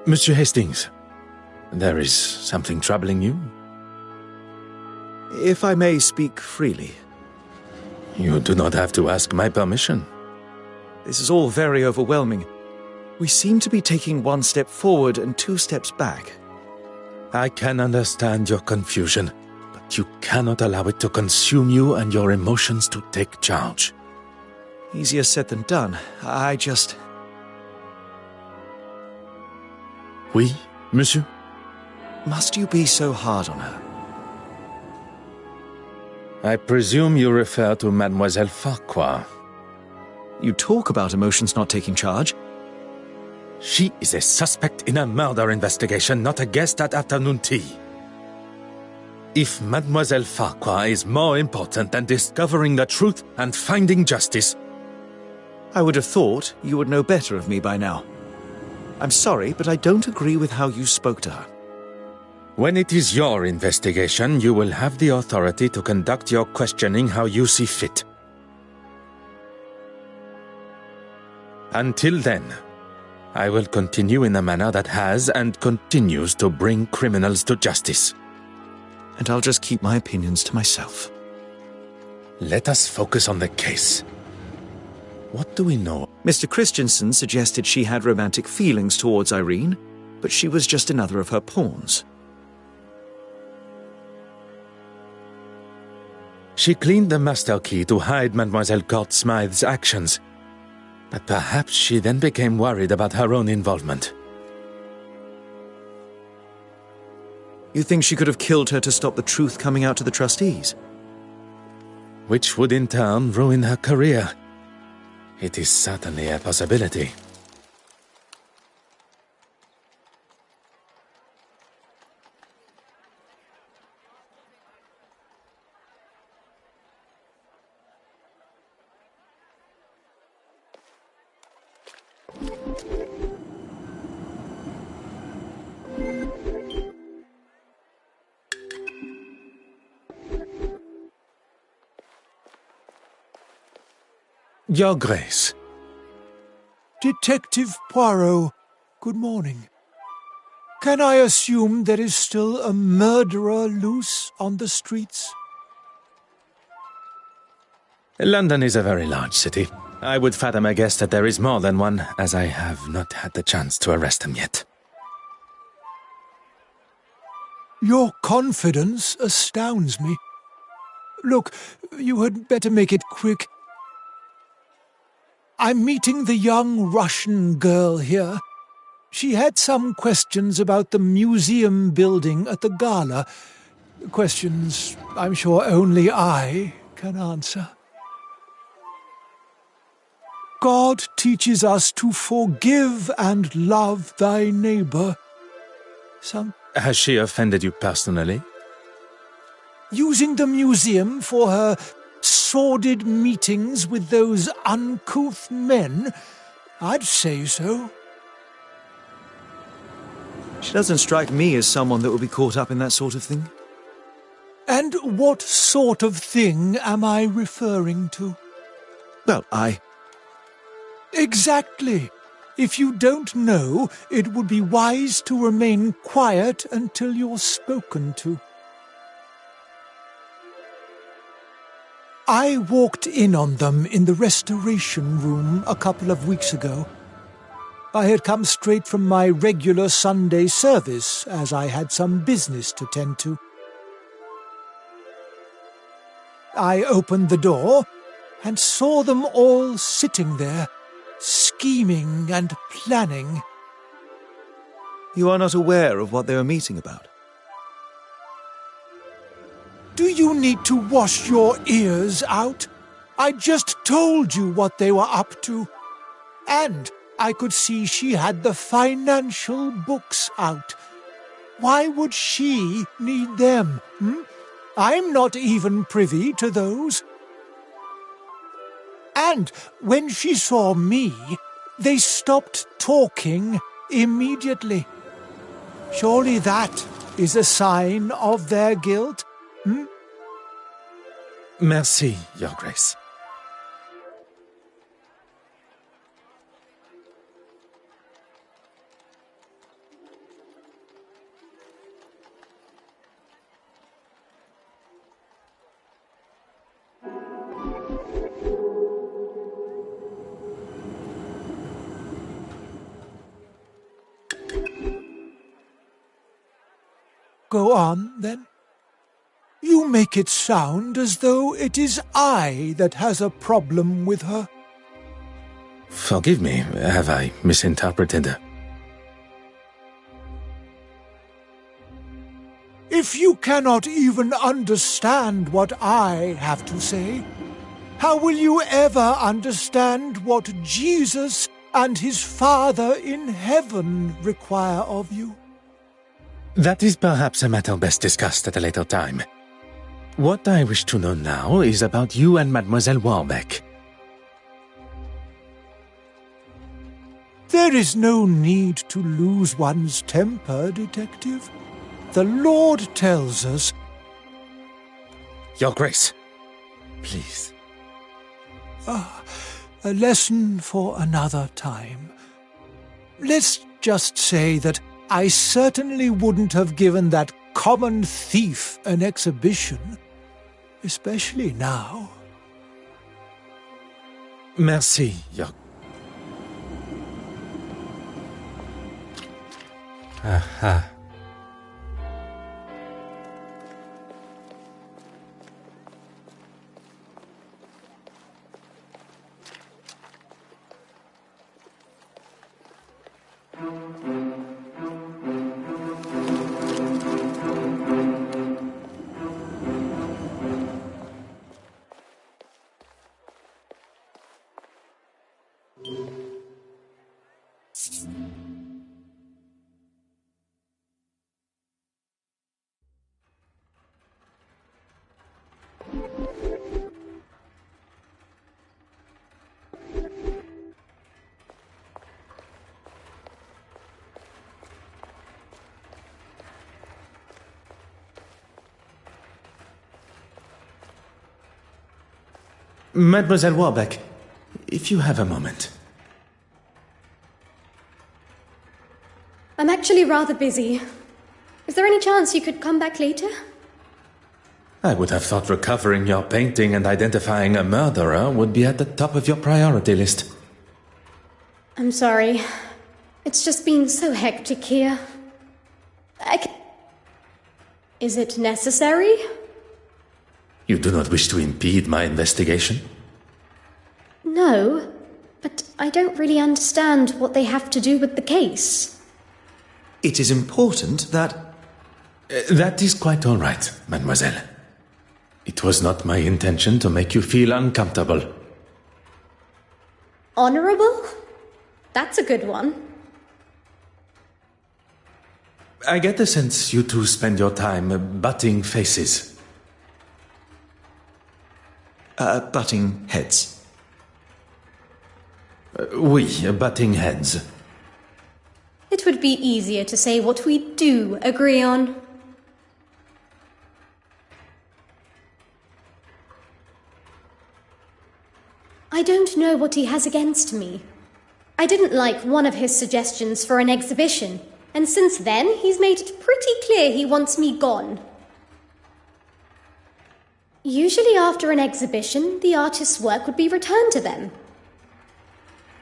Monsieur Hastings, there is something troubling you? If I may speak freely. You do not have to ask my permission. This is all very overwhelming. We seem to be taking one step forward and two steps back. I can understand your confusion, but you cannot allow it to consume you and your emotions to take charge. Easier said than done. I just... Oui, monsieur? Must you be so hard on her? I presume you refer to Mademoiselle Farquhar. You talk about emotions not taking charge. She is a suspect in a murder investigation, not a guest at afternoon tea. If Mademoiselle Farquhar is more important than discovering the truth and finding justice... I would have thought you would know better of me by now. I'm sorry, but I don't agree with how you spoke to her. When it is your investigation, you will have the authority to conduct your questioning how you see fit. Until then, I will continue in a manner that has and continues to bring criminals to justice. And I'll just keep my opinions to myself. Let us focus on the case. What do we know? Mr. Christensen suggested she had romantic feelings towards Irene, but she was just another of her pawns. She cleaned the master key to hide Mademoiselle Court Smythe's actions, but perhaps she then became worried about her own involvement. You think she could have killed her to stop the truth coming out to the trustees? Which would in turn ruin her career. It is certainly a possibility. Your Grace. Detective Poirot, good morning. Can I assume there is still a murderer loose on the streets? London is a very large city. I would fathom a guess that there is more than one, as I have not had the chance to arrest him yet. Your confidence astounds me. Look, you had better make it quick. I'm meeting the young Russian girl here. She had some questions about the museum building at the gala. Questions I'm sure only I can answer. God teaches us to forgive and love thy neighbor. Has she offended you personally? Using the museum for her sordid meetings with those uncouth men? I'd say so. She doesn't strike me as someone that would be caught up in that sort of thing. And what sort of thing am I referring to? Well, Exactly. If you don't know, it would be wise to remain quiet until you're spoken to. I walked in on them in the restoration room a couple of weeks ago. I had come straight from my regular Sunday service, as I had some business to tend to. I opened the door and saw them all sitting there, scheming and planning. You are not aware of what they were meeting about? Do you need to wash your ears out? I just told you what they were up to. And I could see she had the financial books out. Why would she need them? I'm not even privy to those. And when she saw me, they stopped talking immediately. Surely that is a sign of their guilt? Merci, Your Grace. Go on, then. You make it sound as though it is I that has a problem with her. Forgive me, have I misinterpreted? If you cannot even understand what I have to say, how will you ever understand what Jesus and his Father in heaven require of you? That is perhaps a matter best discussed at a later time. What I wish to know now is about you and Mademoiselle Warbeck. There is no need to lose one's temper, Detective. The Lord tells us... Your Grace, please. A lesson for another time. Let's just say that I certainly wouldn't have given that common thief an exhibition, especially now. Merci, Your... Aha. Mademoiselle Warbeck, if you have a moment. I'm actually rather busy. Is there any chance you could come back later? I would have thought recovering your painting and identifying a murderer would be at the top of your priority list. I'm sorry. It's just been so hectic here. Is it necessary? You do not wish to impede my investigation? No, but I don't really understand what they have to do with the case. It is important that... That is quite all right, mademoiselle. It was not my intention to make you feel uncomfortable. Honorable? That's a good one. I get the sense you two spend your time butting faces. Butting heads. Oui, butting heads. It would be easier to say what we do agree on. I don't know what he has against me. I didn't like one of his suggestions for an exhibition, and since then he's made it pretty clear he wants me gone. Usually after an exhibition, the artist's work would be returned to them.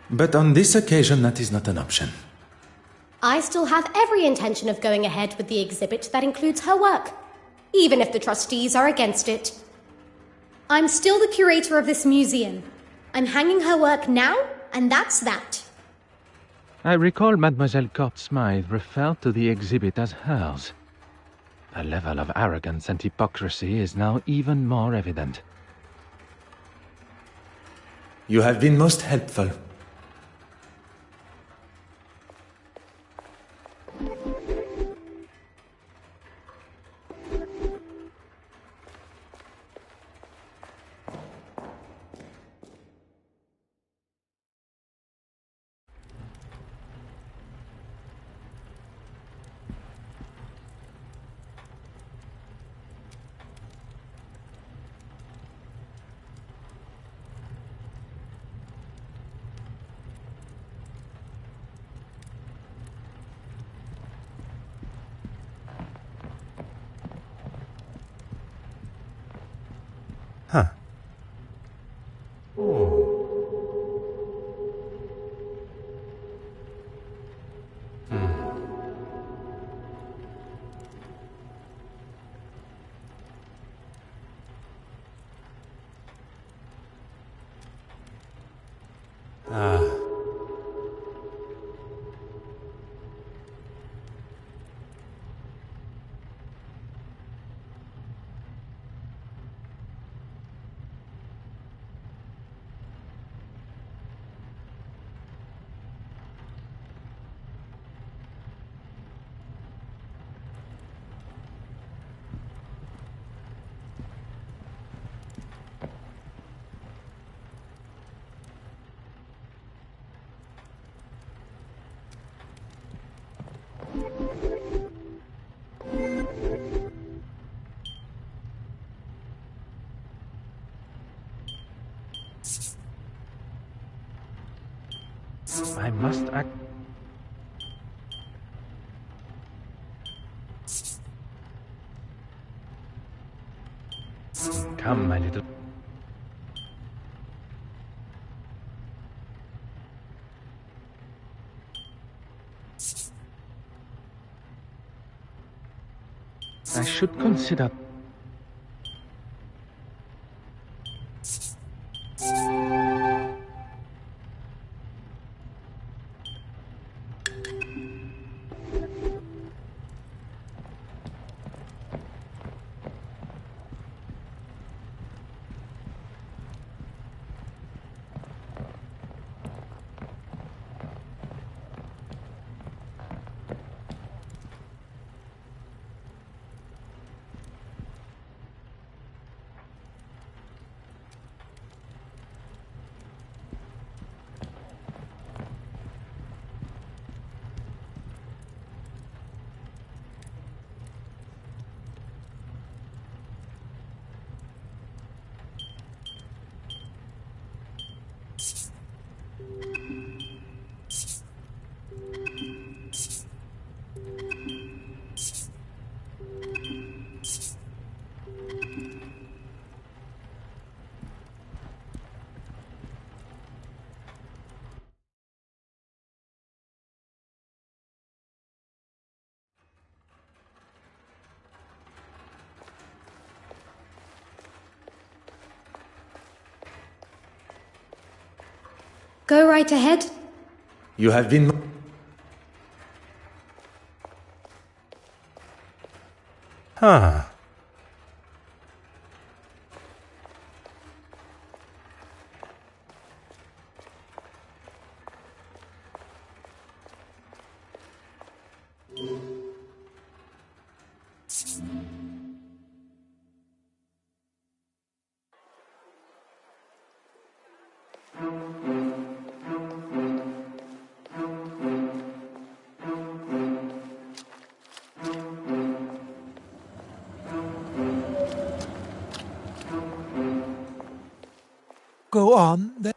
But on this occasion, that is not an option. I still have every intention of going ahead with the exhibit that includes her work, even if the trustees are against it. I'm still the curator of this museum. I'm hanging her work now, and that's that. I recall Mademoiselle Court-Smythe referred to the exhibit as hers. Her level of arrogance and hypocrisy is now even more evident. You have been most helpful. must act. Come, my little. I should consider. Go right ahead. You have been... Huh. Go on, then.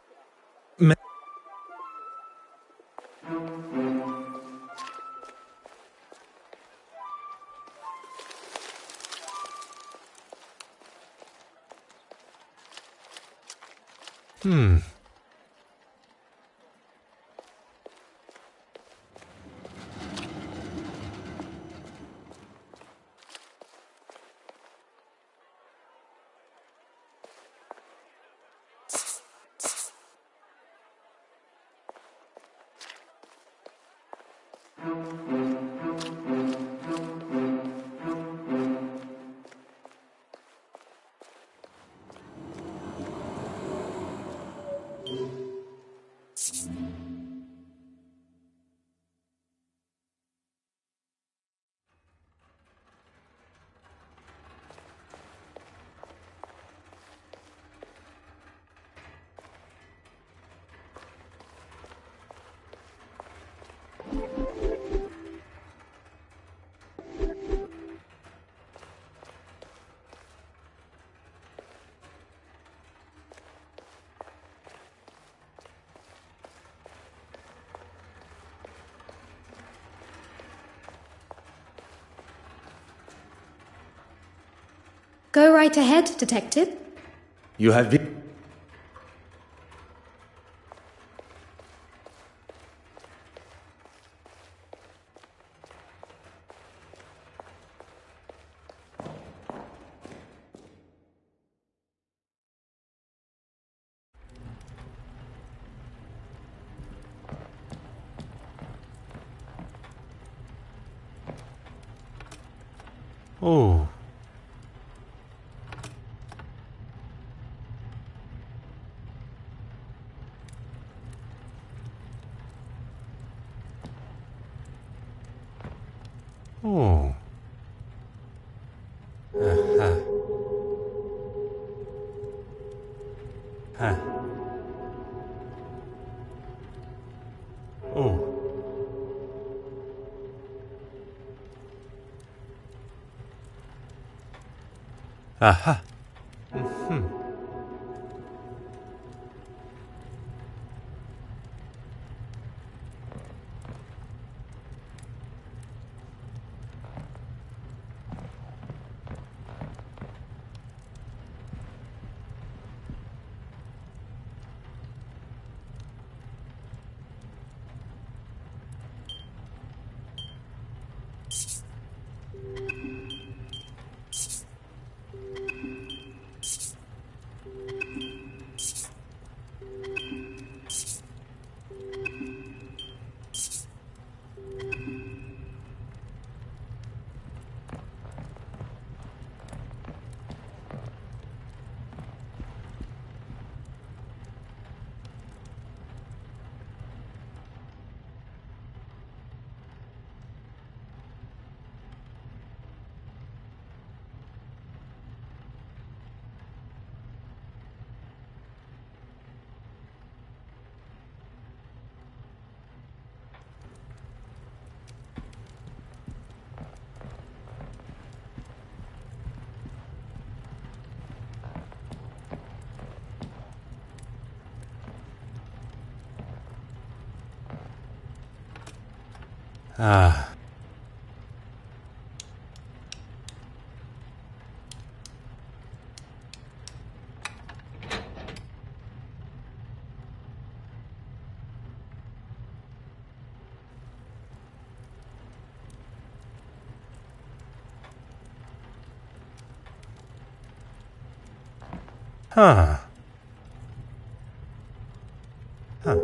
Go right ahead, Detective. You have been... Oh. Oh. Aha. Huh. Oh. Aha. Mm-hmm. Ah. Huh. Huh.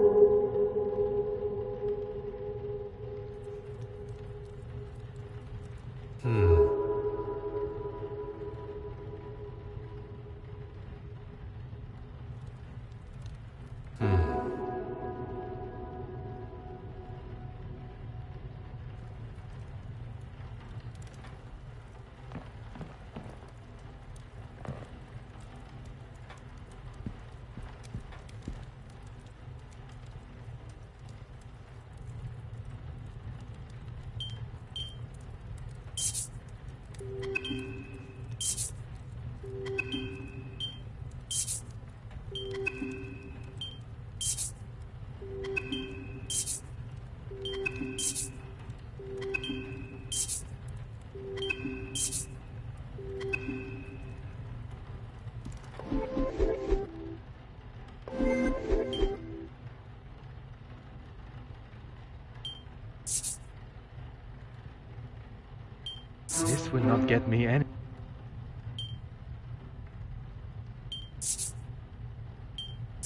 This will not get me any.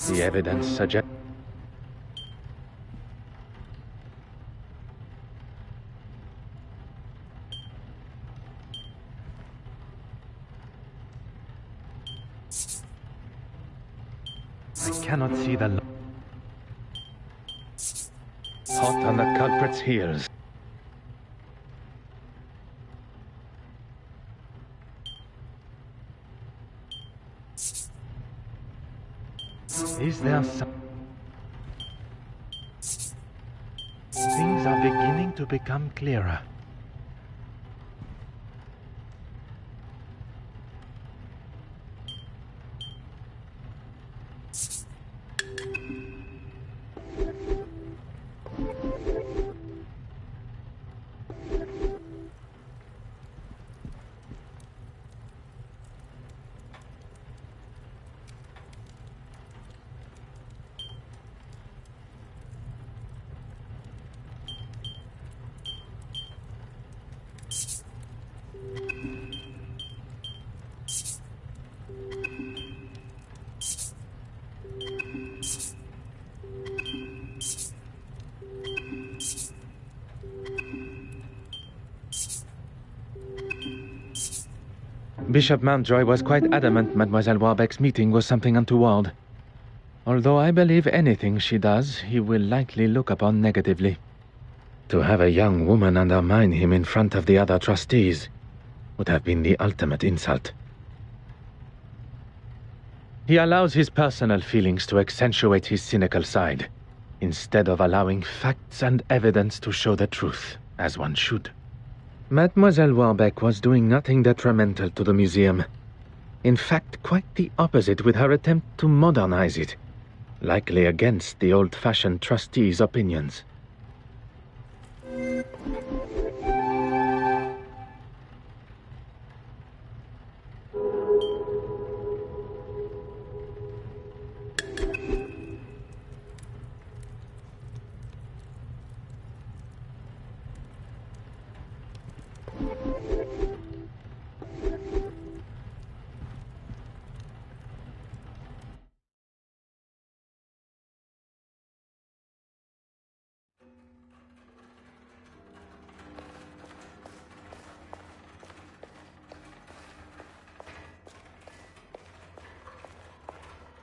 The evidence suggests. I cannot see the hot on the culprit's heels. Is there some... Things are beginning to become clearer. Bishop Mountjoy was quite adamant Mademoiselle Warbeck's meeting was something untoward. Although I believe anything she does, he will likely look upon negatively. To have a young woman undermine him in front of the other trustees would have been the ultimate insult. He allows his personal feelings to accentuate his cynical side, instead of allowing facts and evidence to show the truth, as one should. Mademoiselle Warbeck was doing nothing detrimental to the museum. In fact, quite the opposite with her attempt to modernize it, likely against the old-fashioned trustees' opinions.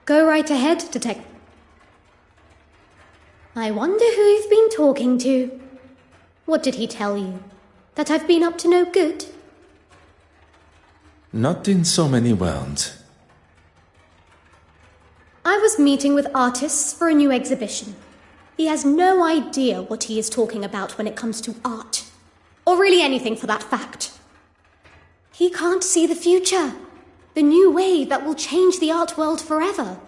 Go right ahead, Detective. I wonder who you've been talking to. What did he tell you? That I've been up to no good? Not in so many words. I was meeting with artists for a new exhibition. He has no idea what he is talking about when it comes to art. Or really anything for that fact. He can't see the future. The new wave that will change the art world forever.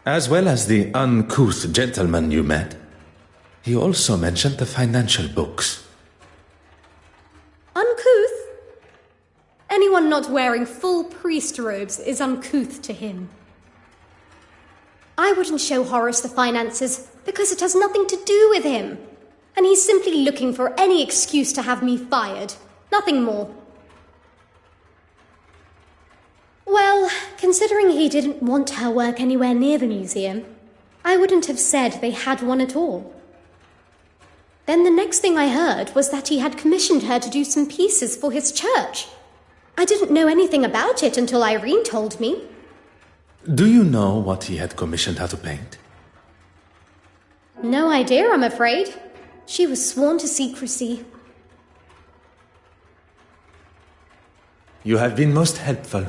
As well as the uncouth gentleman you met, he also mentioned the financial books. Uncouth? Anyone not wearing full priest robes is uncouth to him. I wouldn't show Horace the finances because it has nothing to do with him. And he's simply looking for any excuse to have me fired. Nothing more. Well, considering he didn't want her work anywhere near the museum, I wouldn't have said they had one at all. Then the next thing I heard was that he had commissioned her to do some pieces for his church. I didn't know anything about it until Irene told me. Do you know what he had commissioned her to paint? No idea, I'm afraid. She was sworn to secrecy. You have been most helpful.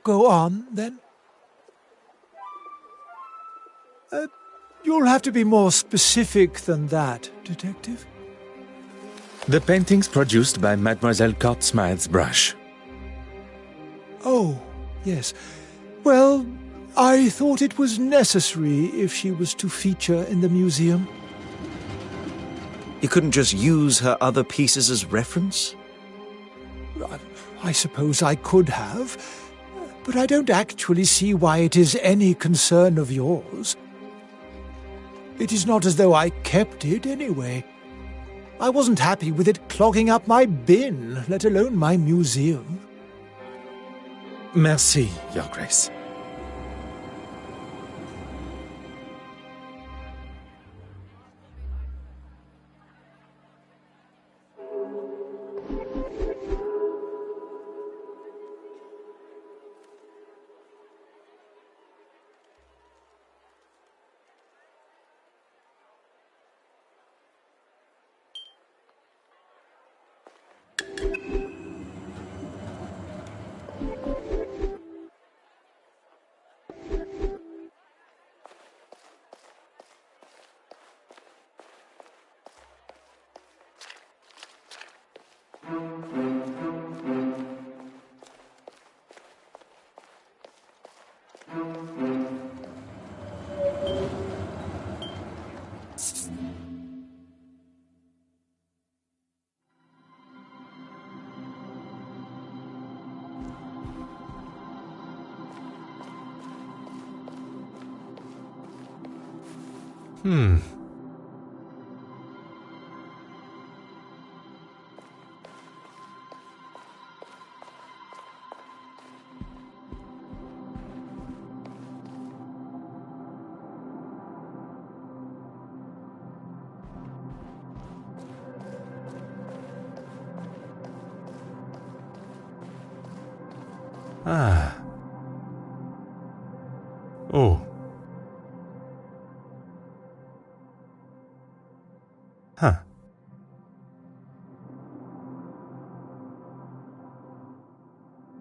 Go on, then. You'll have to be more specific than that, Detective. The paintings produced by Mademoiselle Cortsmith's brush. Oh, yes. Well, I thought it was necessary if she was to feature in the museum. You couldn't just use her other pieces as reference? I suppose I could have, but I don't actually see why it is any concern of yours. It is not as though I kept it anyway. I wasn't happy with it clogging up my bin, let alone my museum. Merci, Your Grace. Ah. Oh. Huh.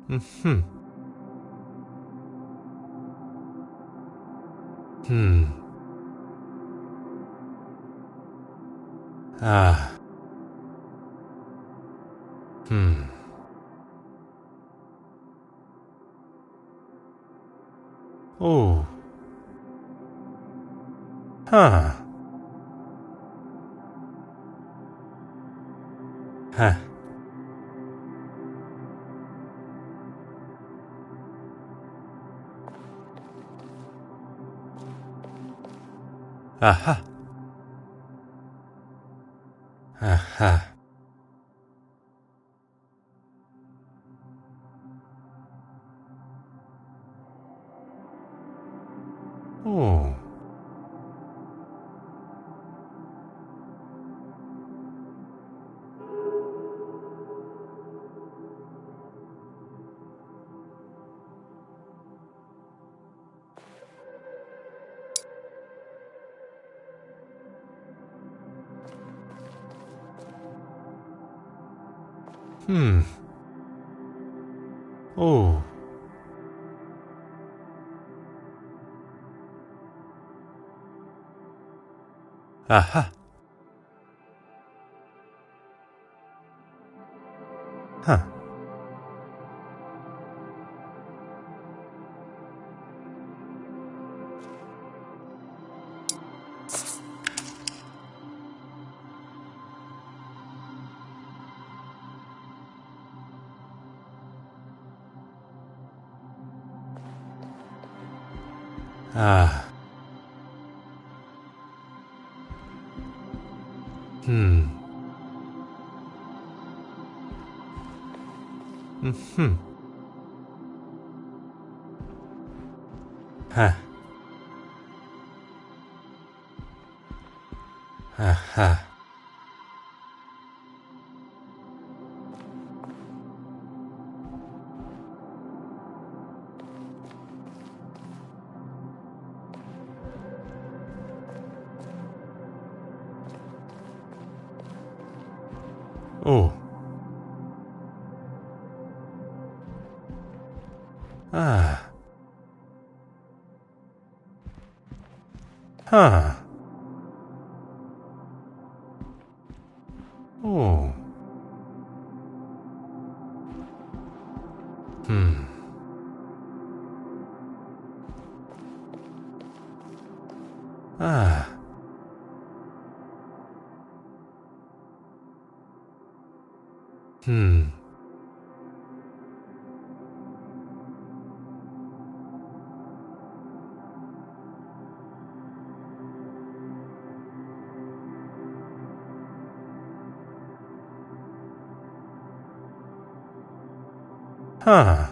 Mm-hmm. Ah. Oh. Huh. Huh. Aha. Aha. Oh. Oh. Aha. Huh. Ah. Huh. Aha. Oh. Ah. Huh. Oh. Ah. Huh.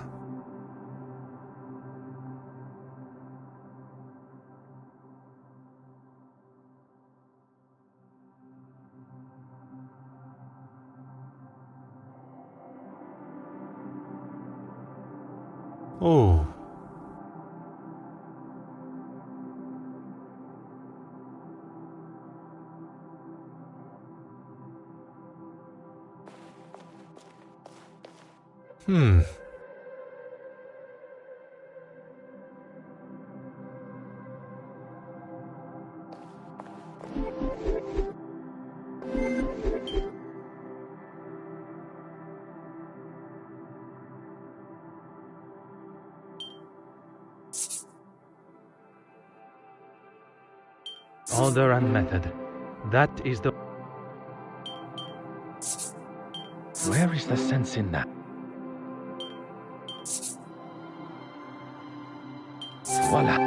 Oh. Order and method. That is the... Where is the sense in that? Voila.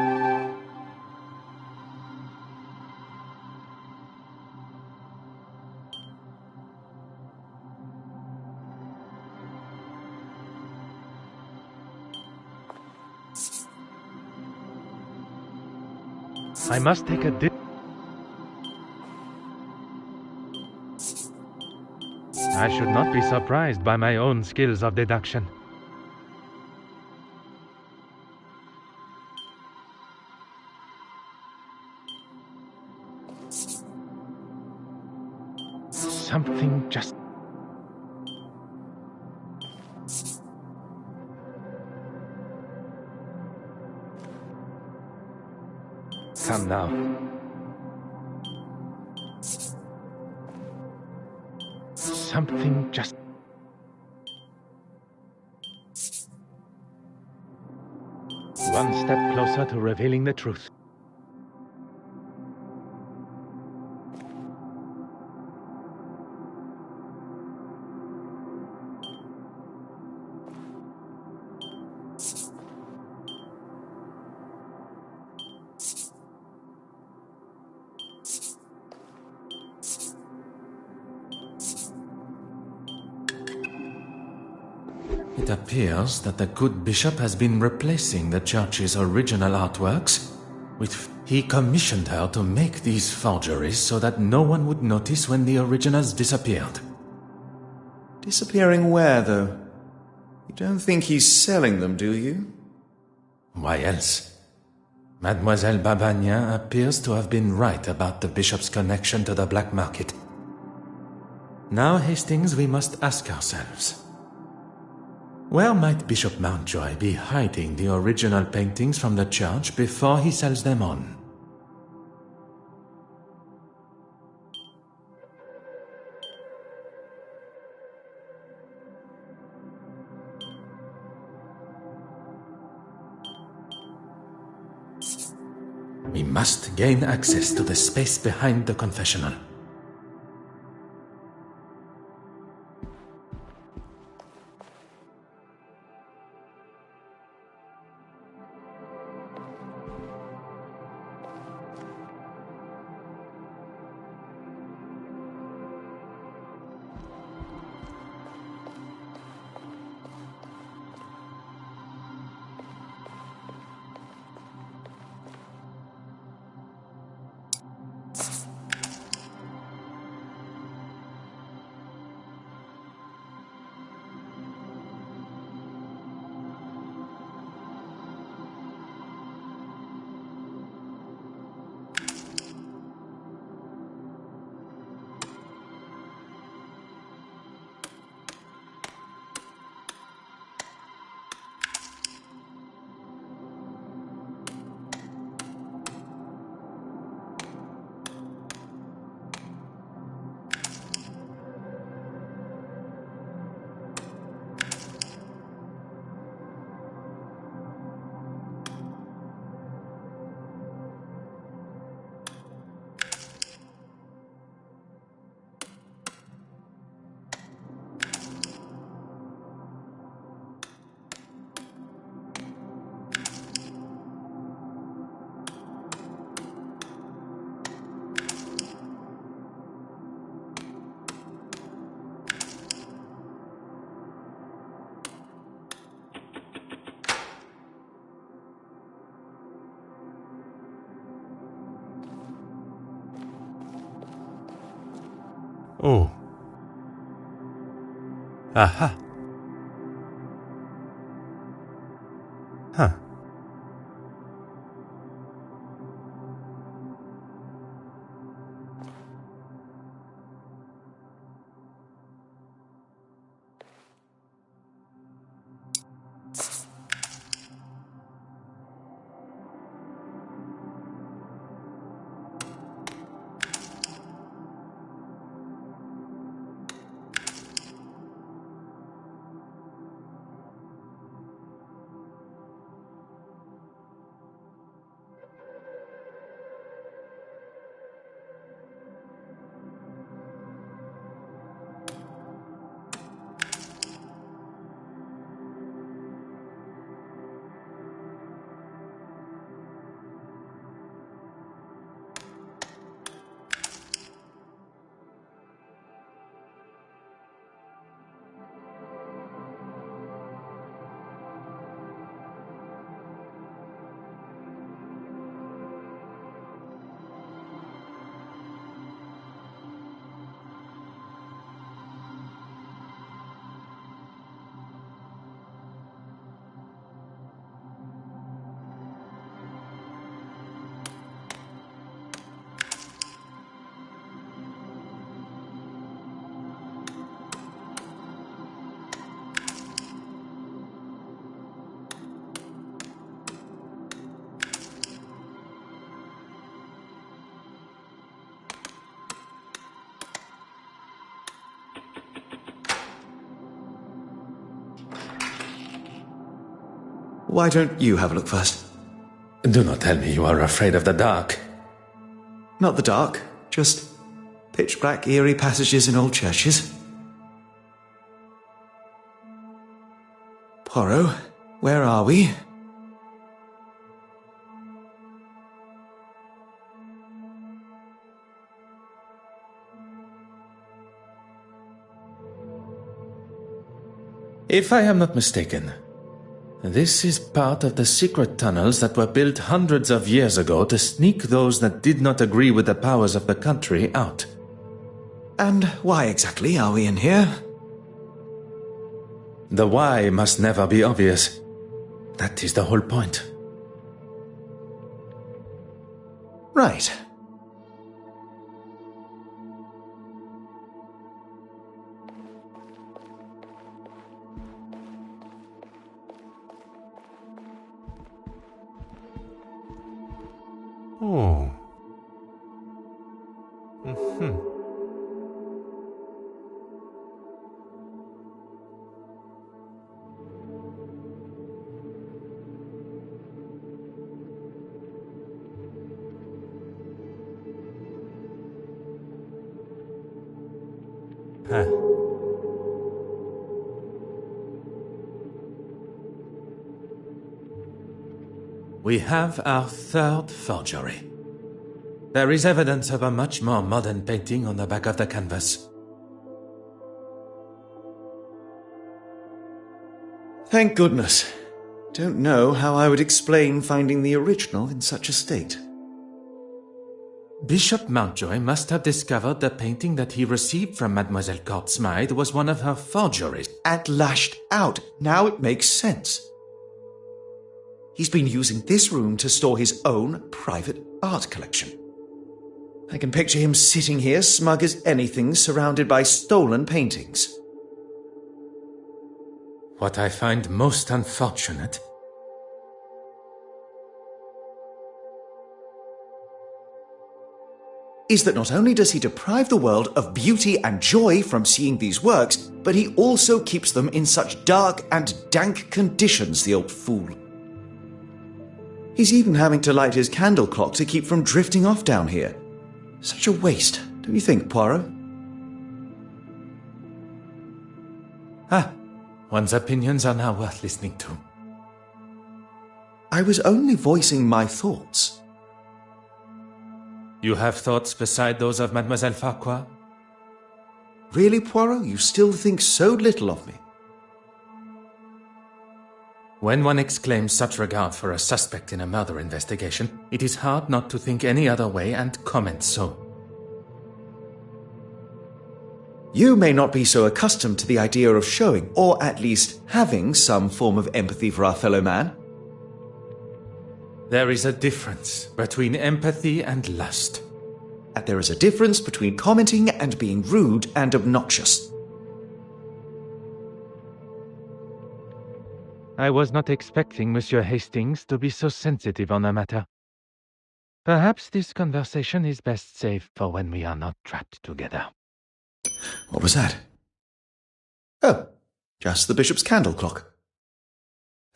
I must take a dip. I should not be surprised by my own skills of deduction. Something just... Come now. something just... One step closer to revealing the truth. It appears that the good bishop has been replacing the church's original artworks with... He commissioned her to make these forgeries so that no one would notice when the originals disappeared. Disappearing where, though? You don't think he's selling them, do you? Why else? Mademoiselle Babagnin appears to have been right about the bishop's connection to the black market. Now, Hastings, we must ask ourselves, where might Bishop Mountjoy be hiding the original paintings from the church before he sells them on? We must gain access to the space behind the confessional. Oh. Aha. Huh. Why don't you have a look first? Do not tell me you are afraid of the dark. Not the dark, just pitch black, eerie passages in old churches. Poirot, where are we? If I am not mistaken, this is part of the secret tunnels that were built hundreds of years ago to sneak those that did not agree with the powers of the country out. And why exactly are we in here? The why must never be obvious. That is the whole point. Right. Oh. Mm-hmm. Huh. We have our third forgery. There is evidence of a much more modern painting on the back of the canvas. Thank goodness. Don't know how I would explain finding the original in such a state. Bishop Mountjoy must have discovered the painting that he received from Mademoiselle Courtsmythe was one of her forgeries. And lashed out. Now it makes sense. He's been using this room to store his own private art collection. I can picture him sitting here smug as anything, surrounded by stolen paintings. What I find most unfortunate is that not only does he deprive the world of beauty and joy from seeing these works, but he also keeps them in such dark and dank conditions, the old fool. He's even having to light his candle clock to keep from drifting off down here. Such a waste, don't you think, Poirot? One's opinions are now worth listening to. I was only voicing my thoughts. You have thoughts beside those of Mademoiselle Farquhar? Really, Poirot? You still think so little of me? When one exclaims such regard for a suspect in a murder investigation, it is hard not to think any other way and comment so. You may not be so accustomed to the idea of showing, or at least having, some form of empathy for our fellow man. There is a difference between empathy and lust. And there is a difference between commenting and being rude and obnoxious. I was not expecting Monsieur Hastings to be so sensitive on the matter. Perhaps this conversation is best saved for when we are not trapped together. What was that? Oh, just the bishop's candle clock.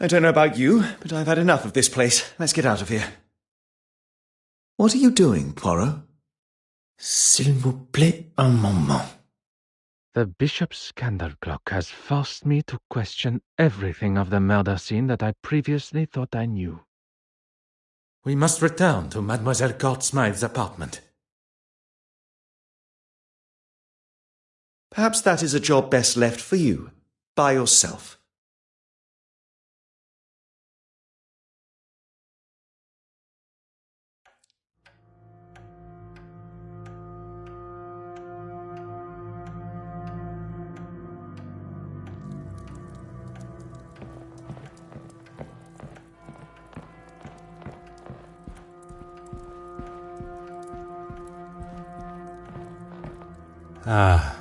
I don't know about you, but I've had enough of this place. Let's get out of here. What are you doing, Poirot? S'il vous plaît, un moment. The bishop's candle clock has forced me to question everything of the murder scene that I previously thought I knew. We must return to Mademoiselle Courtsmythe's apartment. Perhaps that is a job best left for you, by yourself. Ah.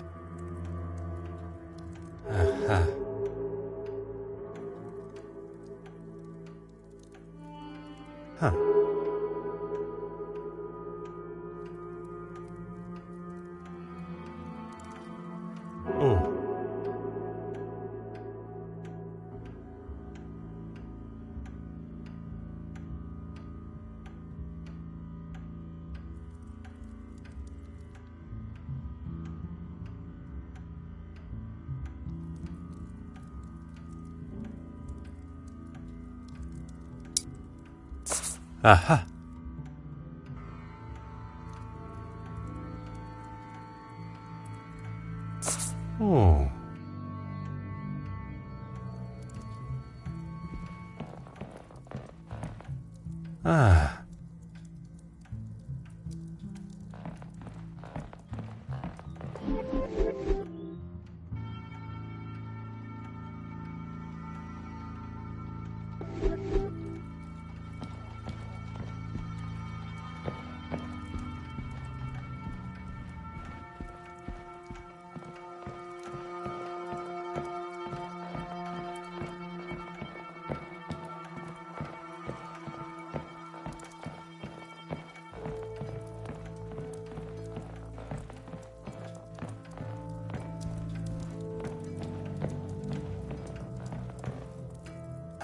Aha. Huh. Oh. Aha. Oh. Ah.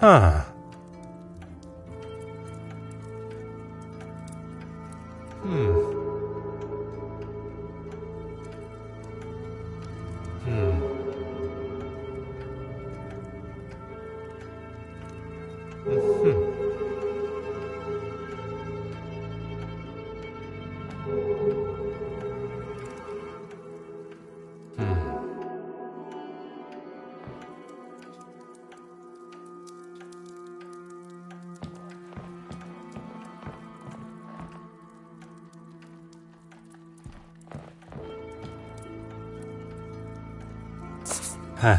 Huh. Huh.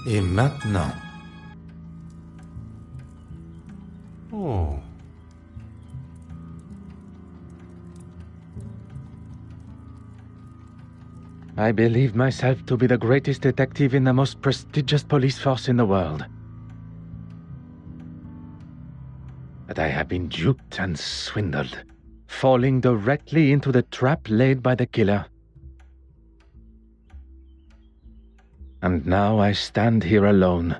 Et maintenant? Oh. I believed myself to be the greatest detective in the most prestigious police force in the world. But I have been duped and swindled, falling directly into the trap laid by the killer. And now I stand here alone,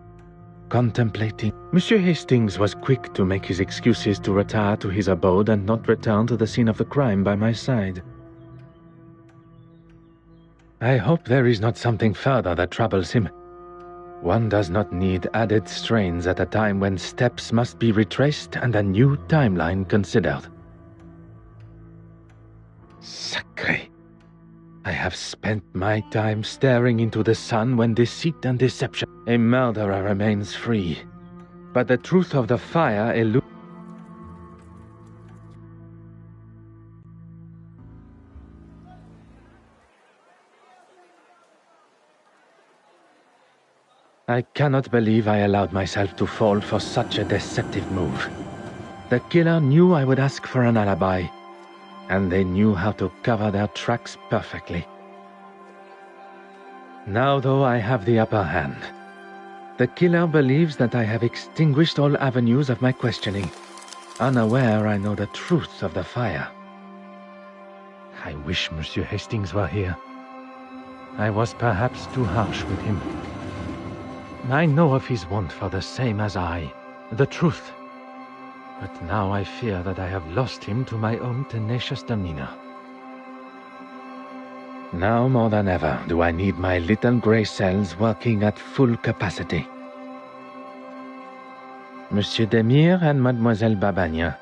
contemplating. Monsieur Hastings was quick to make his excuses to retire to his abode and not return to the scene of the crime by my side. I hope there is not something further that troubles him. One does not need added strains at a time when steps must be retraced and a new timeline considered. Sacré! I have spent my time staring into the sun when deceit and deception. A murderer remains free, but the truth of the fire eludes. I cannot believe I allowed myself to fall for such a deceptive move. The killer knew I would ask for an alibi, and they knew how to cover their tracks perfectly. Now, though, I have the upper hand. The killer believes that I have extinguished all avenues of my questioning, unaware I know the truth of the fire. I wish Monsieur Hastings were here. I was perhaps too harsh with him. I know of his want for the same as I, the truth. But now I fear that I have lost him to my own tenacious demeanor. Now more than ever do I need my little grey cells working at full capacity. Monsieur Demire and Mademoiselle Babagna.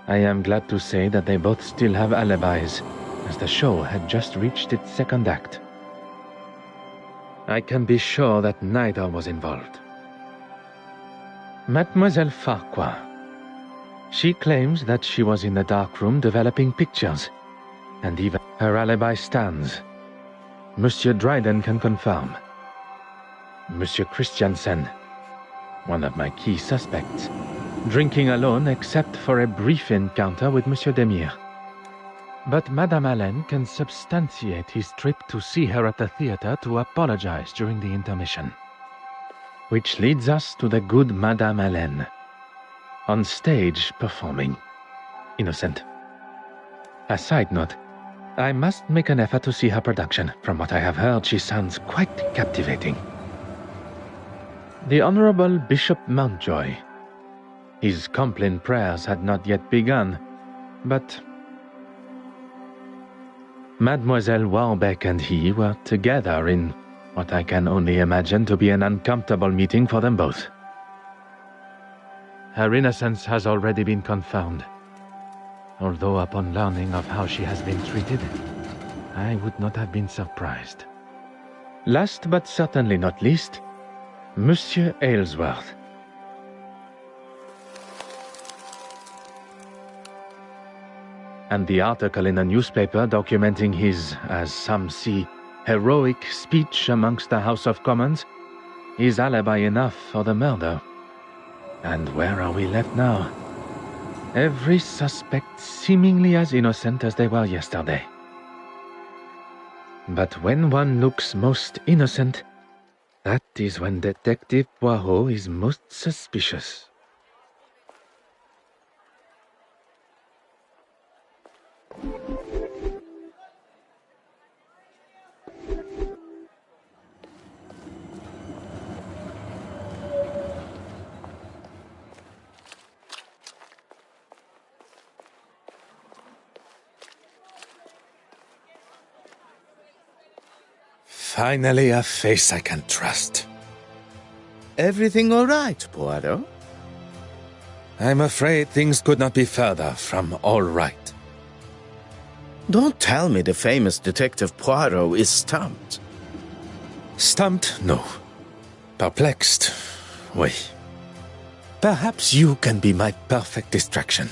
I am glad to say that they both still have alibis, as the show had just reached its second act. I can be sure that neither was involved. Mademoiselle Farquhar. She claims that she was in the dark room developing pictures, and even her alibi stands. Monsieur Dryden can confirm. Monsieur Christiansen, one of my key suspects, drinking alone except for a brief encounter with Monsieur Demire. But Madame Allen can substantiate his trip to see her at the theater to apologize during the intermission. Which leads us to the good Madame Allen, on stage performing. Innocent. A side note, I must make an effort to see her production. From what I have heard, she sounds quite captivating. The Honorable Bishop Mountjoy. His Compline prayers had not yet begun, but Mademoiselle Warbeck and he were together in what I can only imagine to be an uncomfortable meeting for them both. Her innocence has already been confirmed, although upon learning of how she has been treated, I would not have been surprised. Last but certainly not least, Monsieur Aylesworth. And the article in the newspaper documenting his, as some see, heroic speech amongst the House of Commons is alibi enough for the murder. And where are we left now? Every suspect seemingly as innocent as they were yesterday. But when one looks most innocent, that is when Detective Poirot is most suspicious. Finally, a face I can trust. Everything all right, Poirot? I'm afraid things could not be further from all right. Don't tell me the famous Detective Poirot is stumped. Stumped? No. Perplexed? Oui. Perhaps you can be my perfect distraction.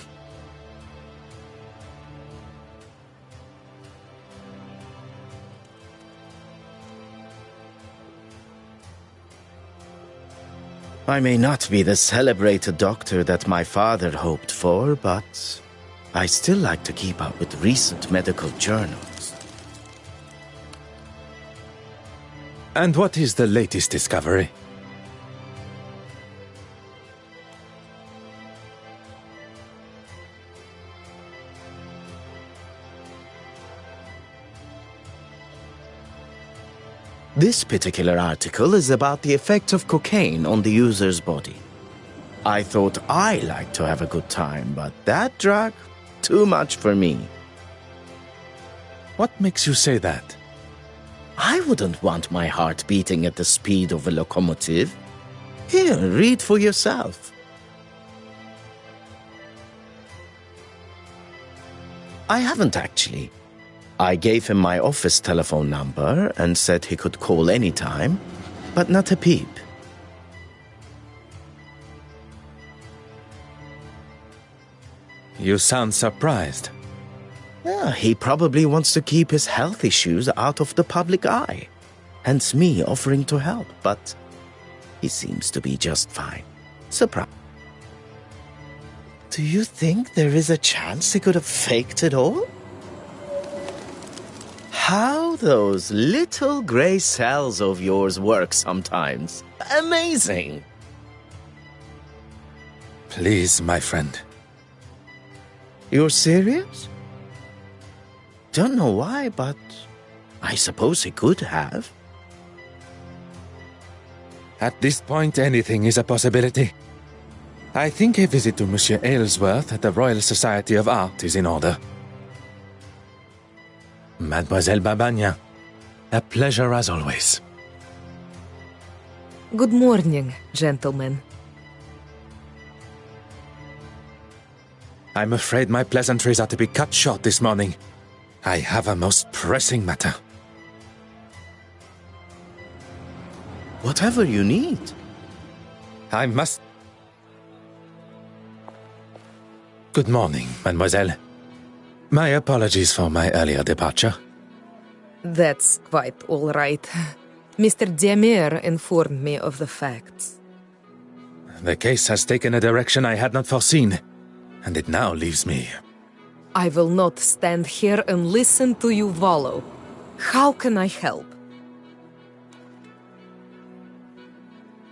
I may not be the celebrated doctor that my father hoped for, but I still like to keep up with recent medical journals. And what is the latest discovery? This particular article is about the effect of cocaine on the user's body. I thought I liked to have a good time, but that drug, too much for me. What makes you say that? I wouldn't want my heart beating at the speed of a locomotive. Here, read for yourself. I haven't actually. I gave him my office telephone number and said he could call anytime, but not a peep. You sound surprised. Yeah, he probably wants to keep his health issues out of the public eye. Hence me offering to help, but he seems to be just fine. Surprise. Do you think there is a chance he could have faked it all? How those little gray cells of yours work sometimes. Amazing! Please, my friend. You're serious? Don't know why, but I suppose he could have. At this point, anything is a possibility. I think a visit to Monsieur Aylesworth at the Royal Society of Art is in order. Mademoiselle Babagna, a pleasure as always. Good morning, gentlemen. I'm afraid my pleasantries are to be cut short this morning. I have a most pressing matter. Whatever you need. I must... Good morning, mademoiselle. My apologies for my earlier departure. That's quite all right. Mr. Diamere informed me of the facts. The case has taken a direction I had not foreseen, and it now leaves me... I will not stand here and listen to you wallow. How can I help?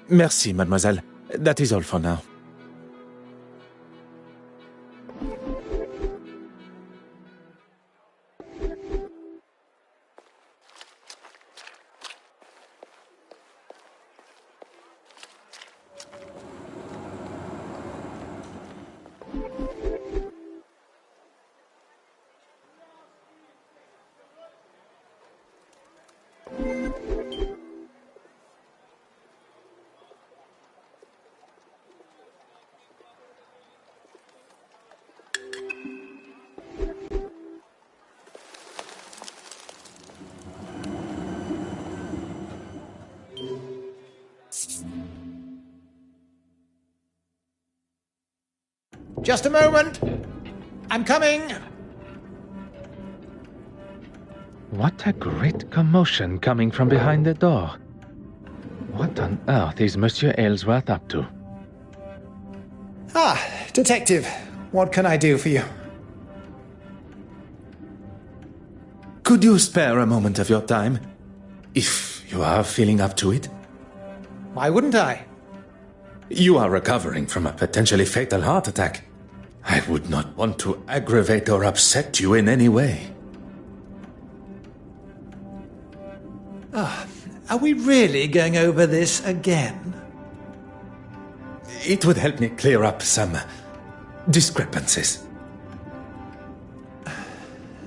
Merci, mademoiselle. That is all for now. Just a moment. I'm coming. What a great commotion coming from behind the door. What on earth is Monsieur Aylesworth up to? Ah, Detective. What can I do for you? Could you spare a moment of your time? If you are feeling up to it? Why wouldn't I? You are recovering from a potentially fatal heart attack. I would not want to aggravate or upset you in any way. Are we really going over this again? It would help me clear up some discrepancies.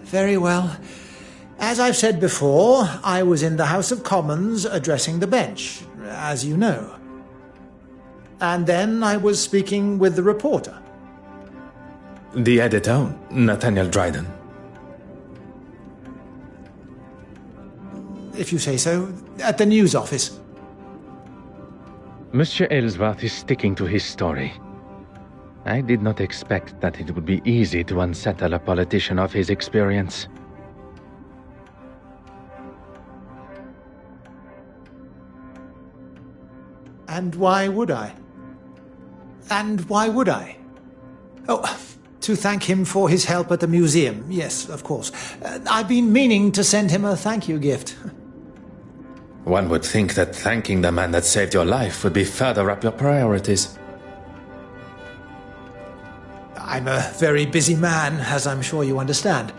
Very well. As I've said before, I was in the House of Commons addressing the bench, as you know. And then I was speaking with the reporter. The editor, Nathaniel Dryden. If you say so, at the news office. Monsieur Aylesworth is sticking to his story. I did not expect that it would be easy to unsettle a politician of his experience. And why would I? And why would I? Oh, to thank him for his help at the museum. Yes, of course. I've been meaning to send him a thank you gift. One would think that thanking the man that saved your life would be further up your priorities. I'm a very busy man, as I'm sure you understand.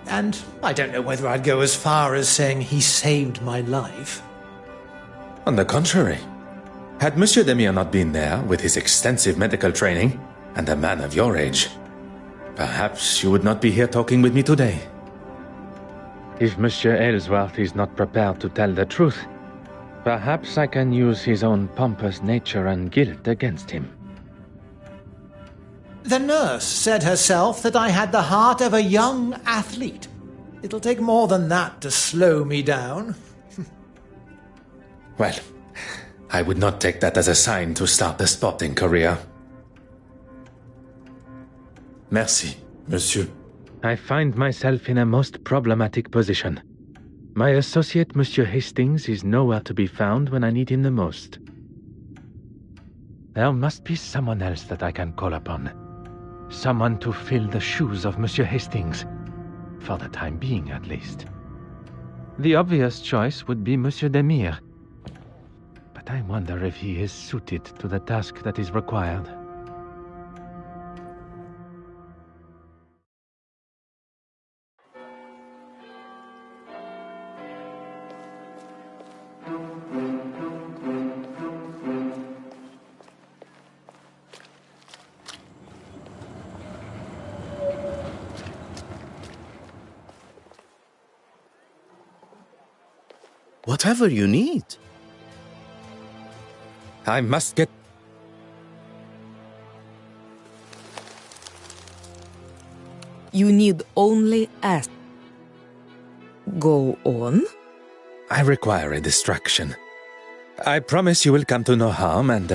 And I don't know whether I'd go as far as saying he saved my life. On the contrary, had Monsieur Demir not been there with his extensive medical training and a man of your age, perhaps you would not be here talking with me today. If Monsieur Aylesworth is not prepared to tell the truth, perhaps I can use his own pompous nature and guilt against him. The nurse said herself that I had the heart of a young athlete. It'll take more than that to slow me down. Well, I would not take that as a sign to start a sporting career. Merci, monsieur. I find myself in a most problematic position. My associate, Monsieur Hastings, is nowhere to be found when I need him the most. There must be someone else that I can call upon. Someone to fill the shoes of Monsieur Hastings. For the time being, at least. The obvious choice would be Monsieur Demir. But I wonder if he is suited to the task that is required. Whatever you need. I must get... You need only ask. Go on. I require a distraction. I promise you will come to no harm and...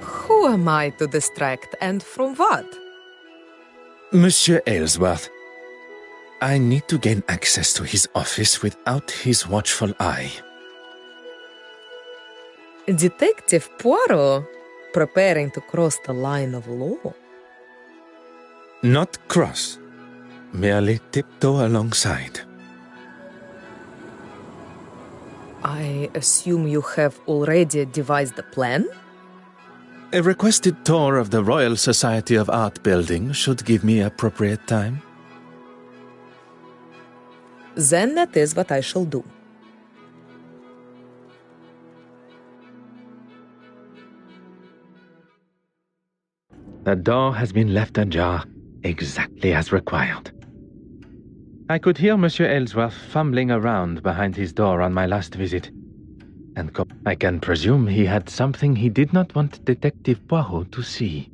Who am I to distract, and from what? Monsieur Aylesworth, I need to gain access to his office without his watchful eye. Detective Poirot, preparing to cross the line of law. Not cross, merely tiptoe alongside. I assume you have already devised a plan? A requested tour of the Royal Society of Art building should give me appropriate time. Then that is what I shall do. The door has been left ajar, exactly as required. I could hear Monsieur Aylesworth fumbling around behind his door on my last visit. And I can presume he had something he did not want Detective Poirot to see.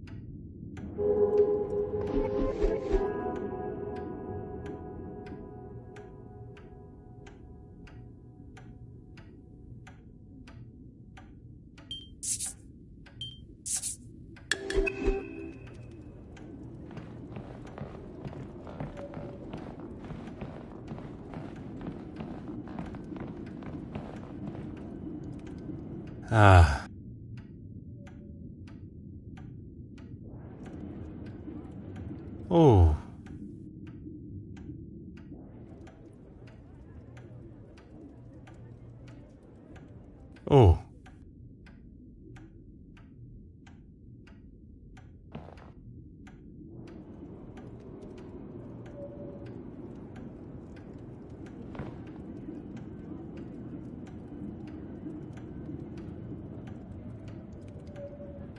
Ah. Oh. Oh.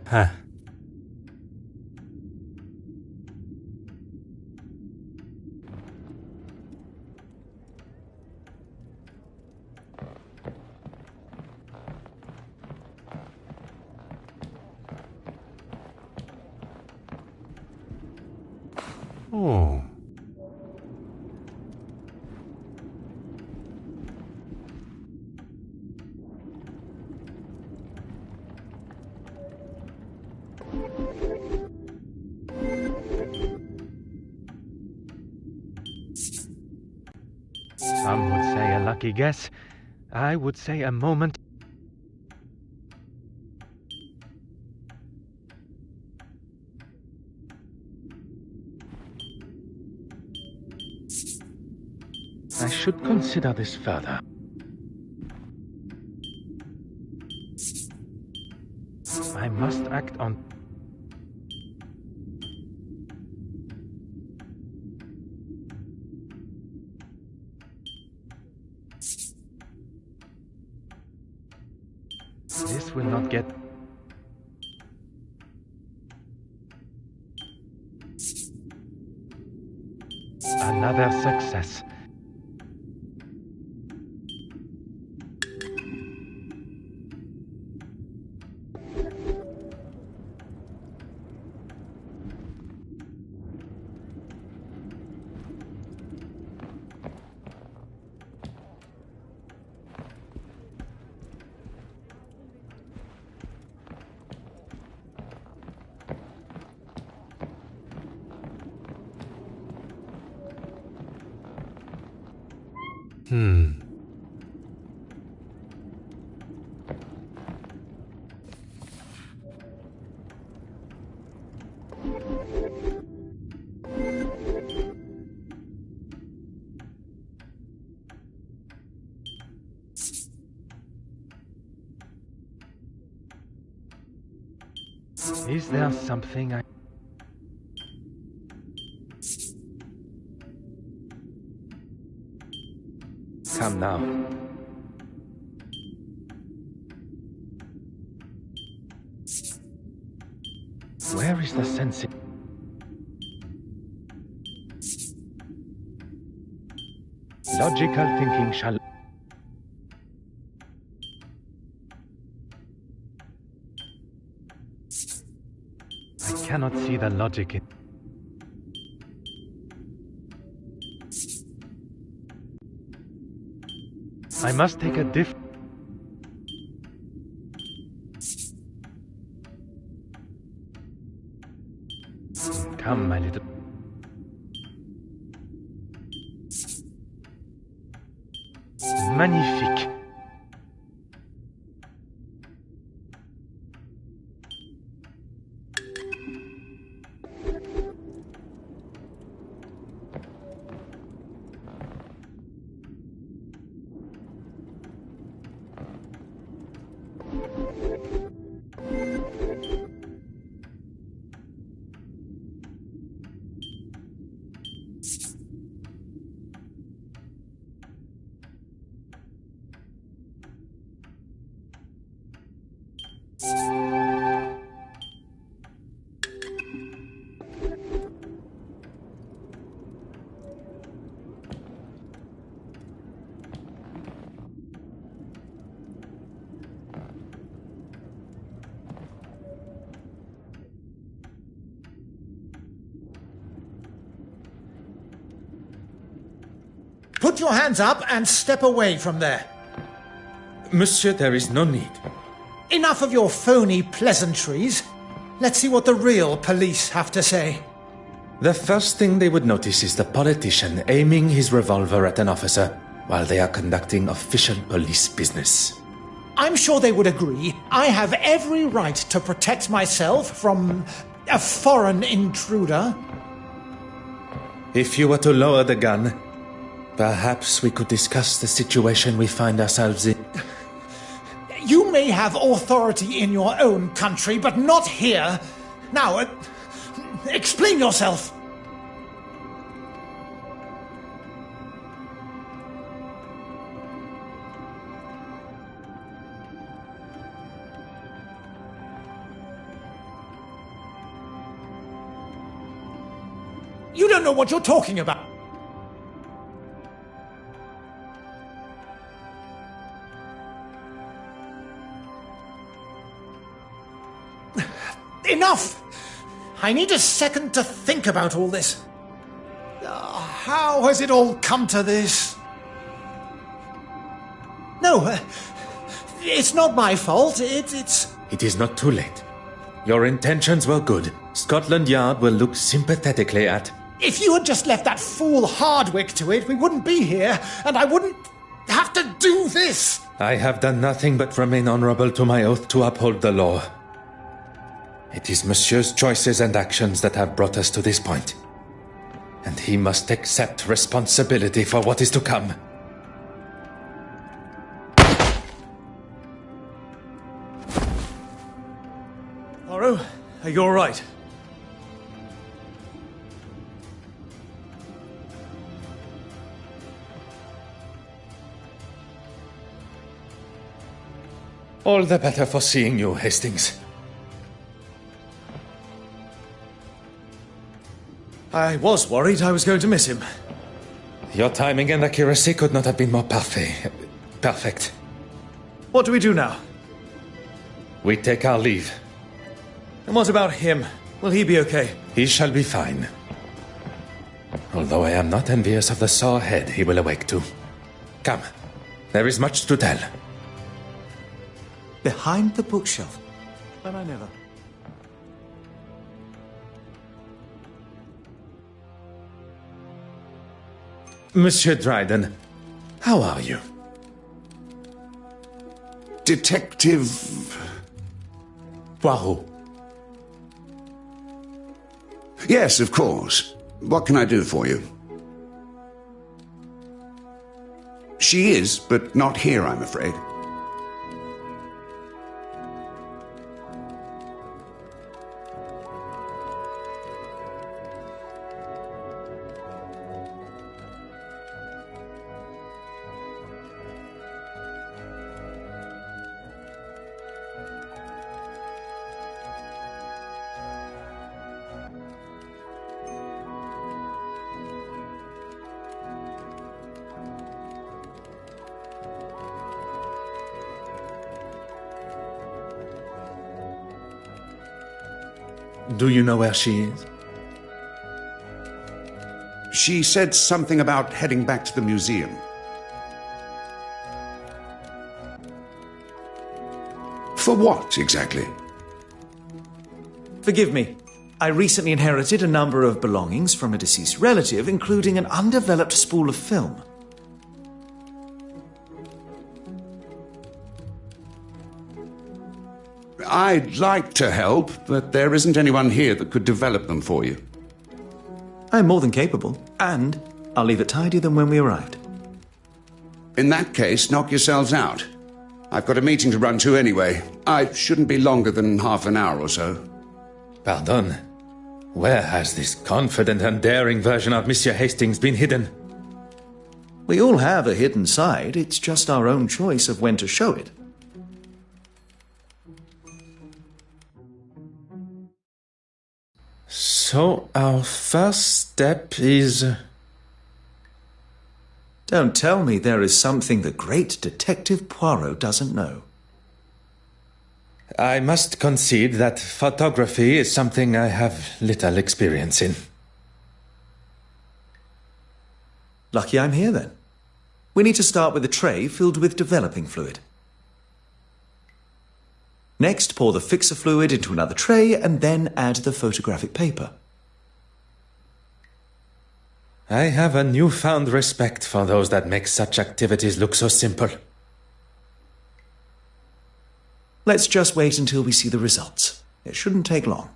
Huh. Oh. Some would say a lucky guess. I would say a moment. I should consider this further. I must act on... This will not get... Another success. Is there something I... Come now. Where is the sense? Logical thinking shall... I cannot see the logic in... I must take a Come, my little... Magnifique. Put your hands up and step away from there. Monsieur, there is no need. Enough of your phony pleasantries. Let's see what the real police have to say. The first thing they would notice is the politician aiming his revolver at an officer while they are conducting official police business. I'm sure they would agree. I have every right to protect myself from a foreign intruder. If you were to lower the gun, perhaps we could discuss the situation we find ourselves in. You may have authority in your own country, but not here. Now, explain yourself. You don't know what you're talking about. Enough! I need a second to think about all this. How has it all come to this? No, it's not my fault. It's... It is not too late. Your intentions were good. Scotland Yard will look sympathetically at... If you had just left that fool Hardwick to it, we wouldn't be here, and I wouldn't have to do this. I have done nothing but remain honorable to my oath to uphold the law. It is Monsieur's choices and actions that have brought us to this point. And he must accept responsibility for what is to come. Poirot, are you all right? All the better for seeing you, Hastings. I was worried I was going to miss him. Your timing and accuracy could not have been more perfect. What do we do now? We take our leave. And what about him? Will he be okay? He shall be fine. Although I am not envious of the sore head he will awake to. Come, there is much to tell. Behind the bookshelf. But I never... Monsieur Dryden, how are you? Detective... Poirot. Yes, of course. What can I do for you? She is, but not here, I'm afraid. Do you know where she is? She said something about heading back to the museum. For what, exactly? Forgive me. I recently inherited a number of belongings from a deceased relative, including an undeveloped spool of film. I'd like to help, but there isn't anyone here that could develop them for you. I'm more than capable, and I'll leave it tidier than when we arrived. In that case, knock yourselves out. I've got a meeting to run to anyway. I shouldn't be longer than half an hour or so. Pardon? Where has this confident and daring version of Monsieur Hastings been hidden? We all have a hidden side. It's just our own choice of when to show it. So, our first step is... Don't tell me there is something the great Detective Poirot doesn't know. I must concede that photography is something I have little experience in. Lucky I'm here, then. We need to start with a tray filled with developing fluid. Next, pour the fixer fluid into another tray and then add the photographic paper. I have a newfound respect for those that make such activities look so simple. Let's just wait until we see the results. It shouldn't take long.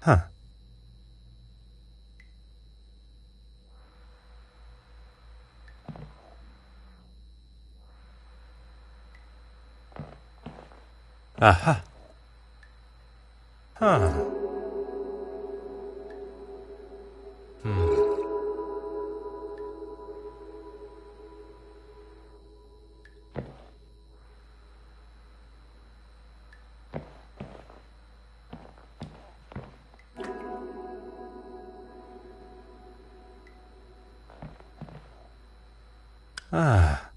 Huh. Aha. Huh. Ah.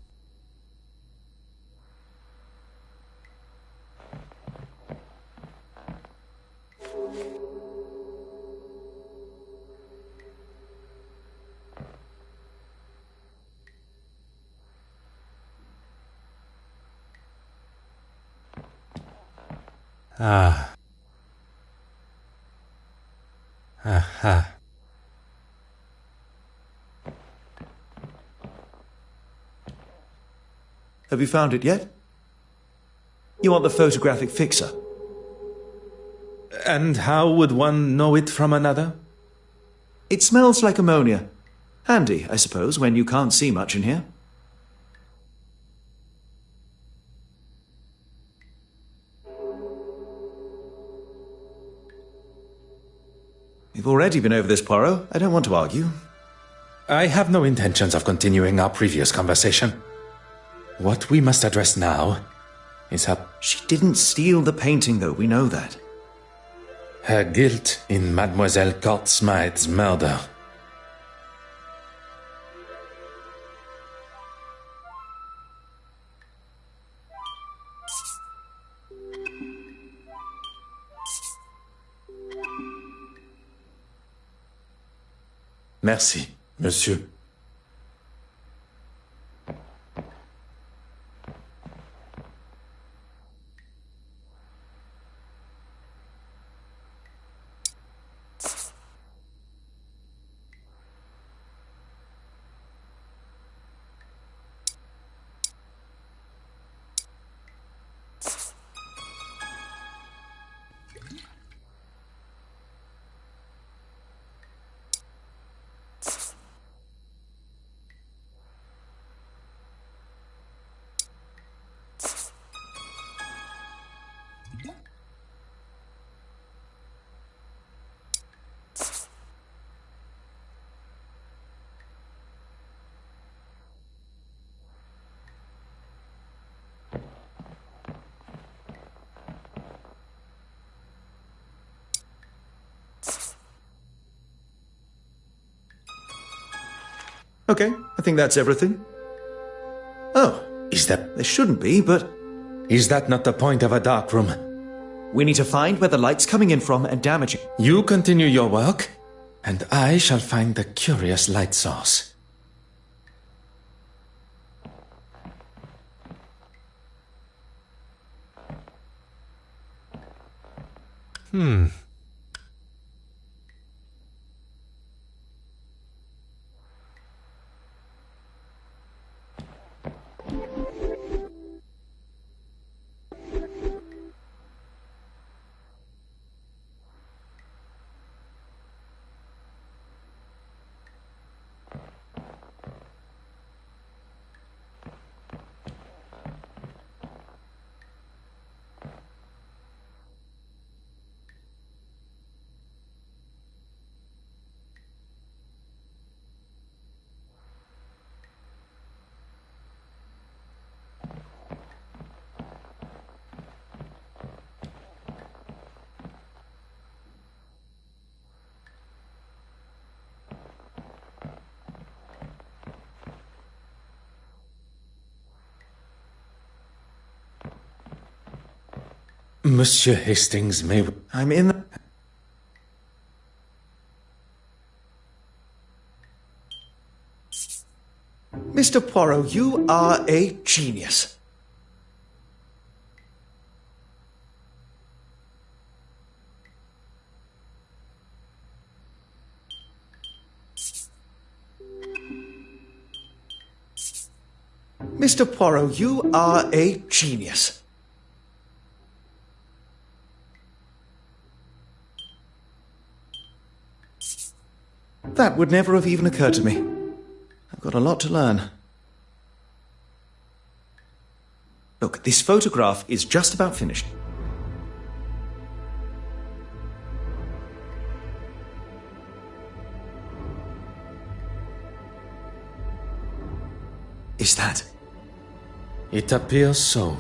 Ah. Aha. Have you found it yet? You want the photographic fixer? And how would one know it from another? It smells like ammonia. Handy, I suppose, when you can't see much in here. We've already been over this, Poirot. I don't want to argue. I have no intentions of continuing our previous conversation. What we must address now is She didn't steal the painting, though. We know that. her guilt in Mademoiselle Courtsmith's murder. Merci, monsieur. Okay, I think that's everything. Oh, Is that there shouldn't be, but not the point of a dark room? we need to find where the light's coming in from and damaging. You continue your work, and I shall find the curious light source. Monsieur Hastings may... I'm in the... Mr. Poirot, you are a genius. Mr. Poirot, you are a genius. That would never have even occurred to me. I've got a lot to learn. Look, this photograph is just about finished. Is that? It appears so.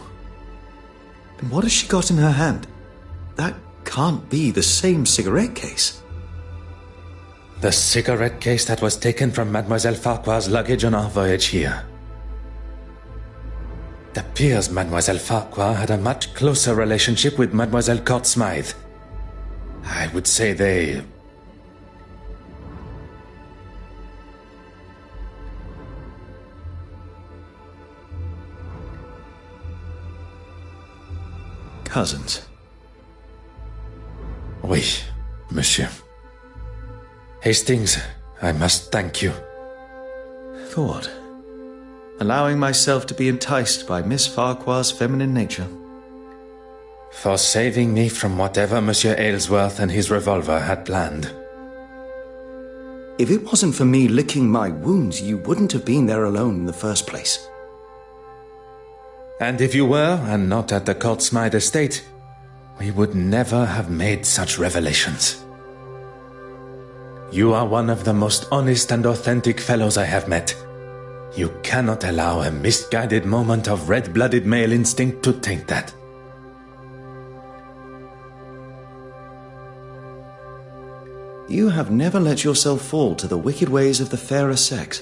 And what has she got in her hand? That can't be the same cigarette case. The cigarette case that was taken from Mademoiselle Farquhar's luggage on our voyage here. It appears Mademoiselle Farquhar had a much closer relationship with Mademoiselle Court Smythe. I would say they... cousins. Oui, monsieur. Hastings, I must thank you. For what? Allowing myself to be enticed by Miss Farquhar's feminine nature. For saving me from whatever Monsieur Aylesworth and his revolver had planned. If it wasn't for me licking my wounds, you wouldn't have been there alone in the first place. And if you were, and not at the Court Smythe estate, we would never have made such revelations. You are one of the most honest and authentic fellows I have met. You cannot allow a misguided moment of red-blooded male instinct to taint that. You have never let yourself fall to the wicked ways of the fairer sex.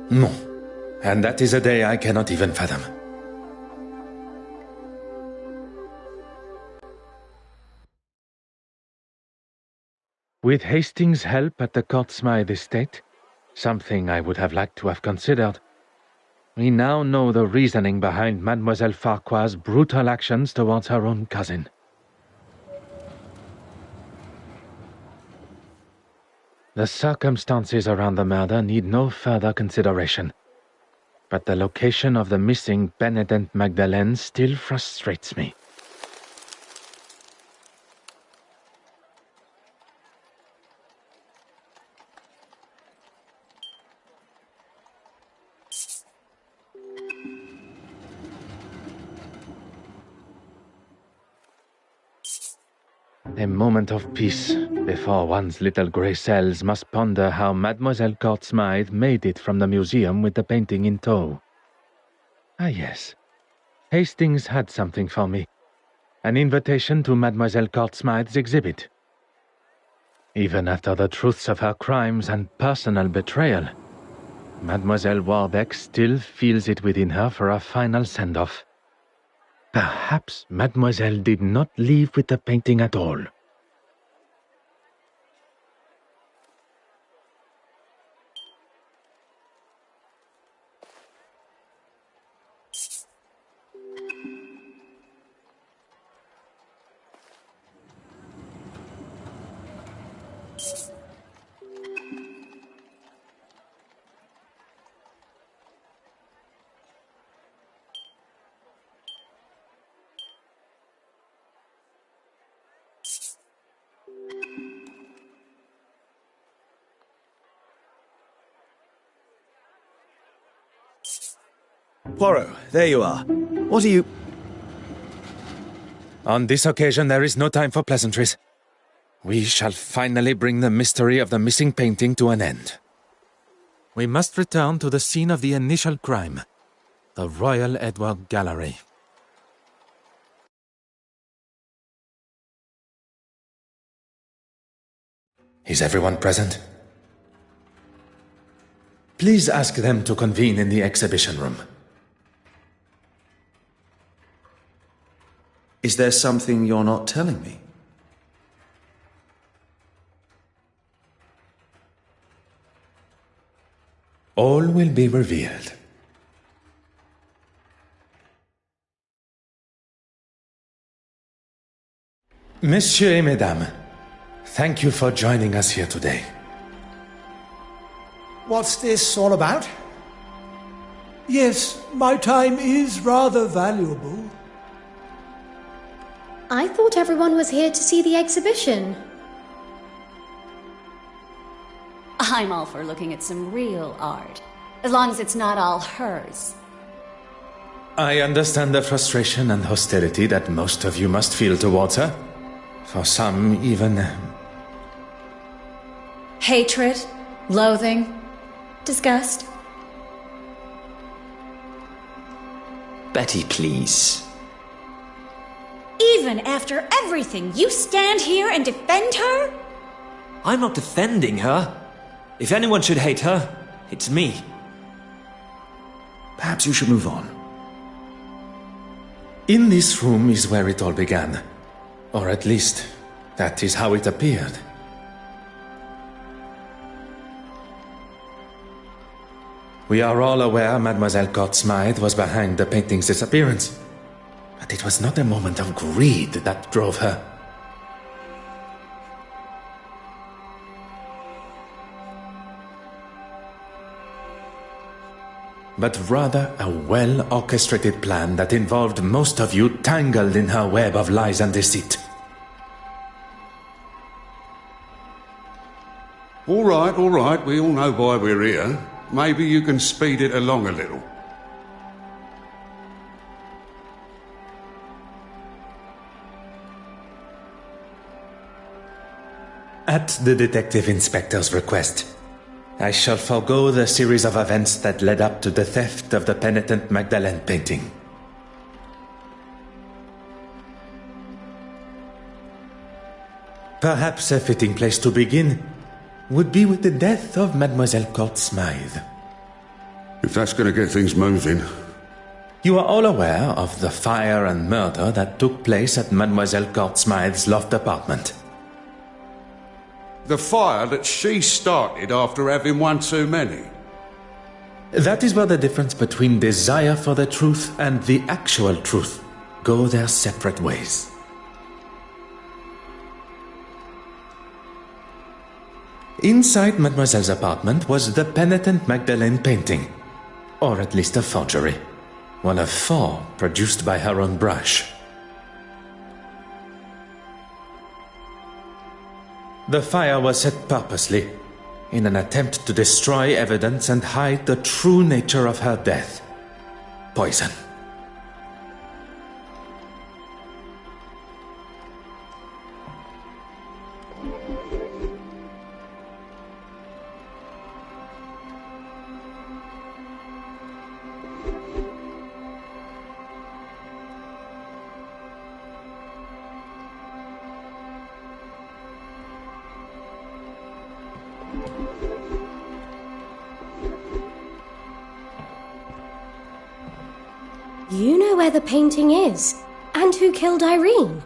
No, and that is a day I cannot even fathom. With Hastings' help at the Court Smythe estate, something I would have liked to have considered, we now know the reasoning behind Mademoiselle Farquhar's brutal actions towards her own cousin. The circumstances around the murder need no further consideration, but the location of the missing Benedette Magdalene still frustrates me. A moment of peace before one's little grey cells must ponder how Mademoiselle Court Smythe made it from the museum with the painting in tow. Ah yes, Hastings had something for me. An invitation to Mademoiselle Court Smythe's exhibit. Even after the truths of her crimes and personal betrayal, Mademoiselle Warbeck still feels it within her for a final send-off. Perhaps Mademoiselle did not leave with the painting at all. Poirot, there you are. What are you... On this occasion, there is no time for pleasantries. We shall finally bring the mystery of the missing painting to an end. We must return to the scene of the initial crime, the Royal Edward Gallery. Is everyone present? Please ask them to convene in the exhibition room. Is there something you're not telling me? All will be revealed. Messieurs et mesdames, thank you for joining us here today. What's this all about? Yes, my time is rather valuable. I thought everyone was here to see the exhibition. I'm all for looking at some real art, as long as it's not all hers. I understand the frustration and hostility that most of you must feel towards her. For some, even... Hatred, loathing, disgust. Betty, please. Even after everything, you stand here and defend her? I'm not defending her. If anyone should hate her, it's me. Perhaps you should move on. In this room is where it all began. Or at least, that is how it appeared. We are all aware Mademoiselle Court-Smythe was behind the painting's disappearance. But it was not a moment of greed that drove her. But rather a well-orchestrated plan that involved most of you tangled in her web of lies and deceit. All right, we all know why we're here. Maybe you can speed it along a little. At the Detective Inspector's request, I shall forego the series of events that led up to the theft of the penitent Magdalene painting. Perhaps a fitting place to begin would be with the death of Mademoiselle Court-Smythe. If that's going to get things moving. You are all aware of the fire and murder that took place at Mademoiselle Court-Smythe's loft apartment. The fire that she started after having one too many. That is where the difference between desire for the truth and the actual truth go their separate ways. Inside Mademoiselle's apartment was the penitent Magdalene painting, or at least a forgery, one of 4 produced by her own brush. The fire was set purposely, in an attempt to destroy evidence and hide the true nature of her death. Poison. You know where the painting is, and who killed Irene.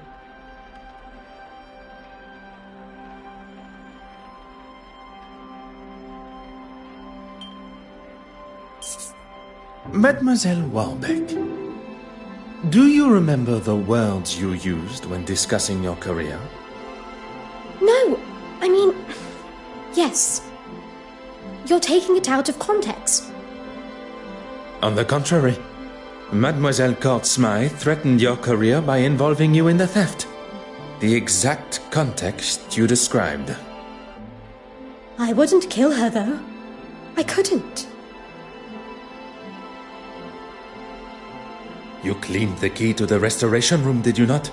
Mademoiselle Warbeck, do you remember the words you used when discussing your career? No, I mean, yes. You're taking it out of context. On the contrary, Mademoiselle Court-Smythe threatened your career by involving you in the theft. The exact context you described. I wouldn't kill her, though. I couldn't. You cleaned the key to the restoration room, did you not?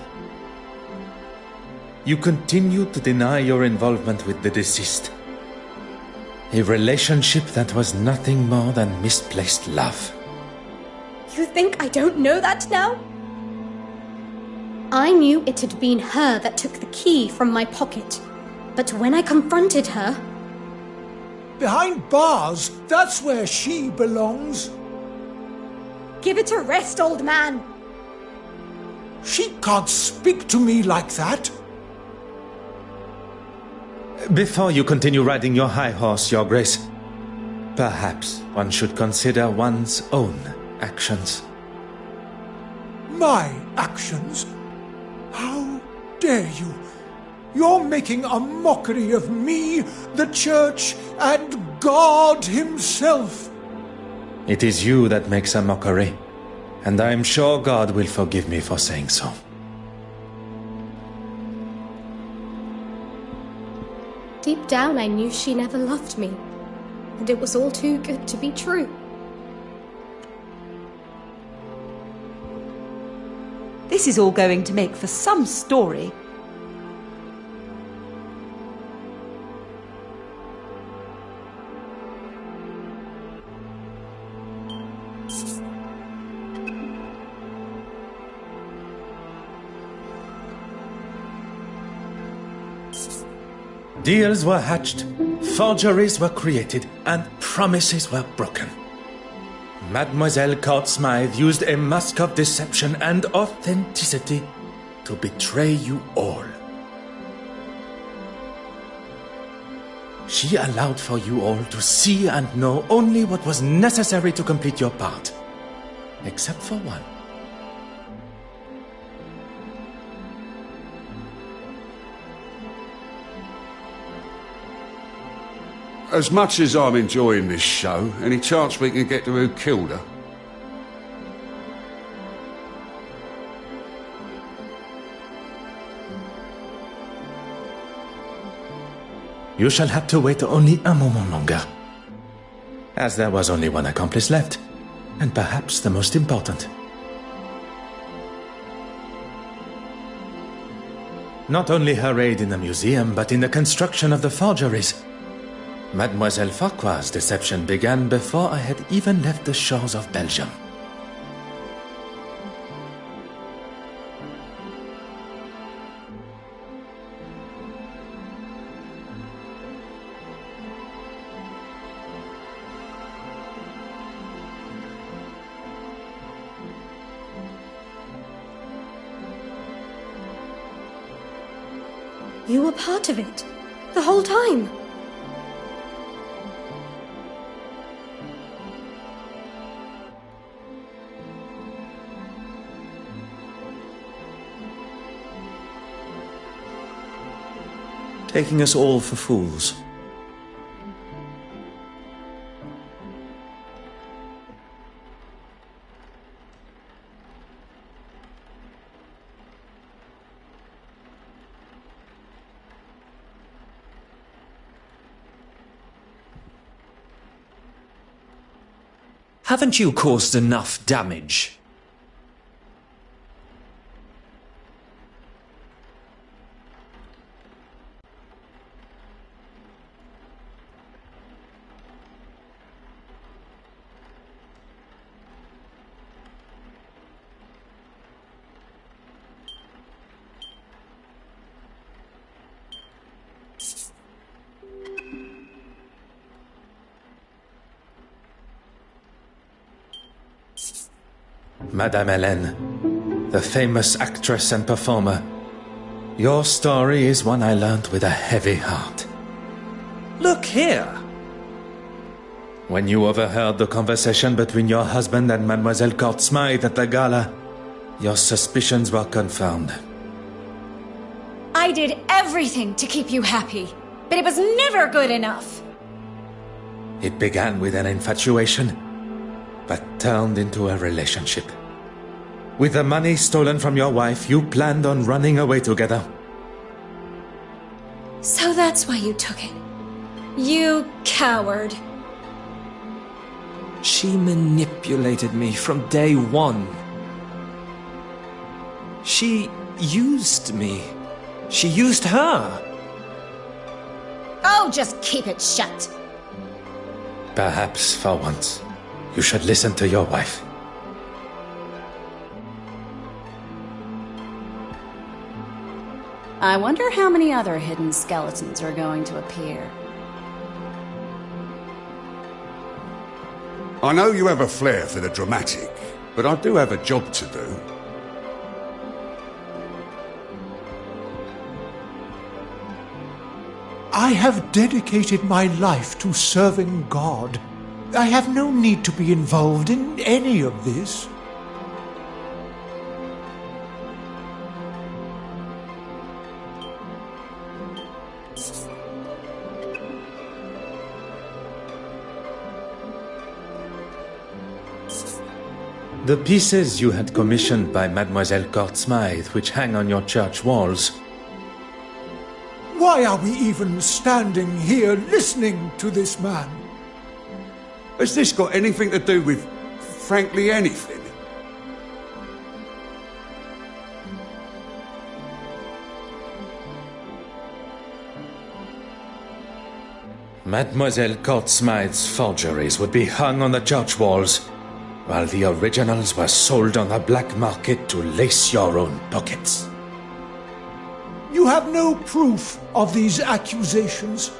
You continued to deny your involvement with the deceased. A relationship that was nothing more than misplaced love. You think I don't know that now? I knew it had been her that took the key from my pocket. But when I confronted her... Behind bars, that's where she belongs. Give it a rest, old man. She can't speak to me like that. Before you continue riding your high horse, Your Grace, perhaps one should consider one's own actions. My actions? How dare you? You're making a mockery of me, the Church, and God himself. It is you that makes a mockery, and I am sure God will forgive me for saying so. Deep down, I knew she never loved me, and it was all too good to be true. This is all going to make for some story. Deals were hatched, forgeries were created, and promises were broken. Mademoiselle Court Smythe used a mask of deception and authenticity to betray you all. She allowed for you all to see and know only what was necessary to complete your part, except for one. As much as I'm enjoying this show, any chance we can get to who killed her? You shall have to wait only a moment longer, as there was only one accomplice left, and perhaps the most important. Not only her aid in the museum, but in the construction of the forgeries. Mademoiselle Farquhar's deception began before I had even left the shores of Belgium. You were part of it, the whole time. Taking us all for fools. Haven't you caused enough damage? Madame Hélène, the famous actress and performer, your story is one I learned with a heavy heart. Look here! When you overheard the conversation between your husband and Mademoiselle Court Smythe at the gala, your suspicions were confirmed. I did everything to keep you happy, but it was never good enough. It began with an infatuation, but turned into a relationship. With the money stolen from your wife, you planned on running away together. So that's why you took it. You coward. She manipulated me from day one. She used me. She used her. Oh, just keep it shut. Perhaps, for once, you should listen to your wife. I wonder how many other hidden skeletons are going to appear. I know you have a flair for the dramatic, but I do have a job to do. I have dedicated my life to serving God. I have no need to be involved in any of this. The pieces you had commissioned by Mademoiselle Court-Smythe, which hang on your church walls. Why are we even standing here listening to this man? Has this got anything to do with, frankly, anything? Mademoiselle Court-Smythe's forgeries would be hung on the church walls, while the originals were sold on the black market to lace your own pockets. You have no proof of these accusations.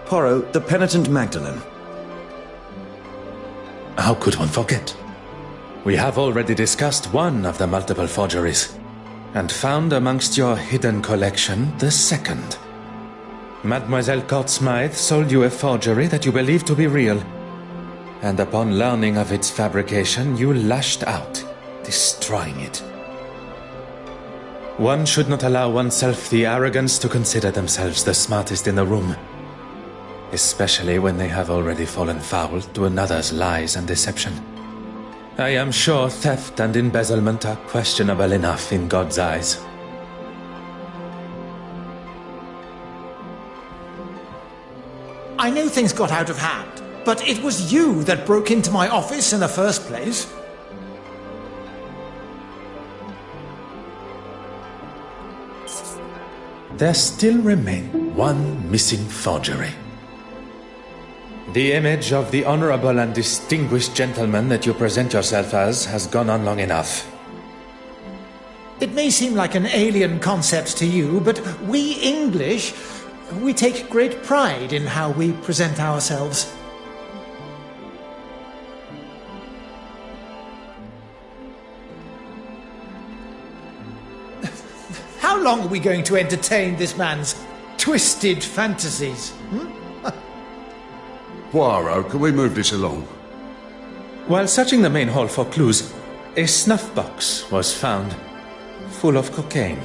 Poirot, the penitent Magdalene. How could one forget? We have already discussed one of the multiple forgeries, and found amongst your hidden collection the second. Mademoiselle Court-Smythe sold you a forgery that you believed to be real, and upon learning of its fabrication, you lashed out, destroying it. One should not allow oneself the arrogance to consider themselves the smartest in the room, especially when they have already fallen foul to another's lies and deception. I am sure theft and embezzlement are questionable enough in God's eyes. I know things got out of hand, but it was you that broke into my office in the first place. There still remain one missing forgery. The image of the honorable and distinguished gentleman that you present yourself as has gone on long enough. It may seem like an alien concept to you, but we English, we take great pride in how we present ourselves. How long are we going to entertain this man's twisted fantasies? Poirot, can we move this along? While searching the main hall for clues, a snuff box was found, full of cocaine.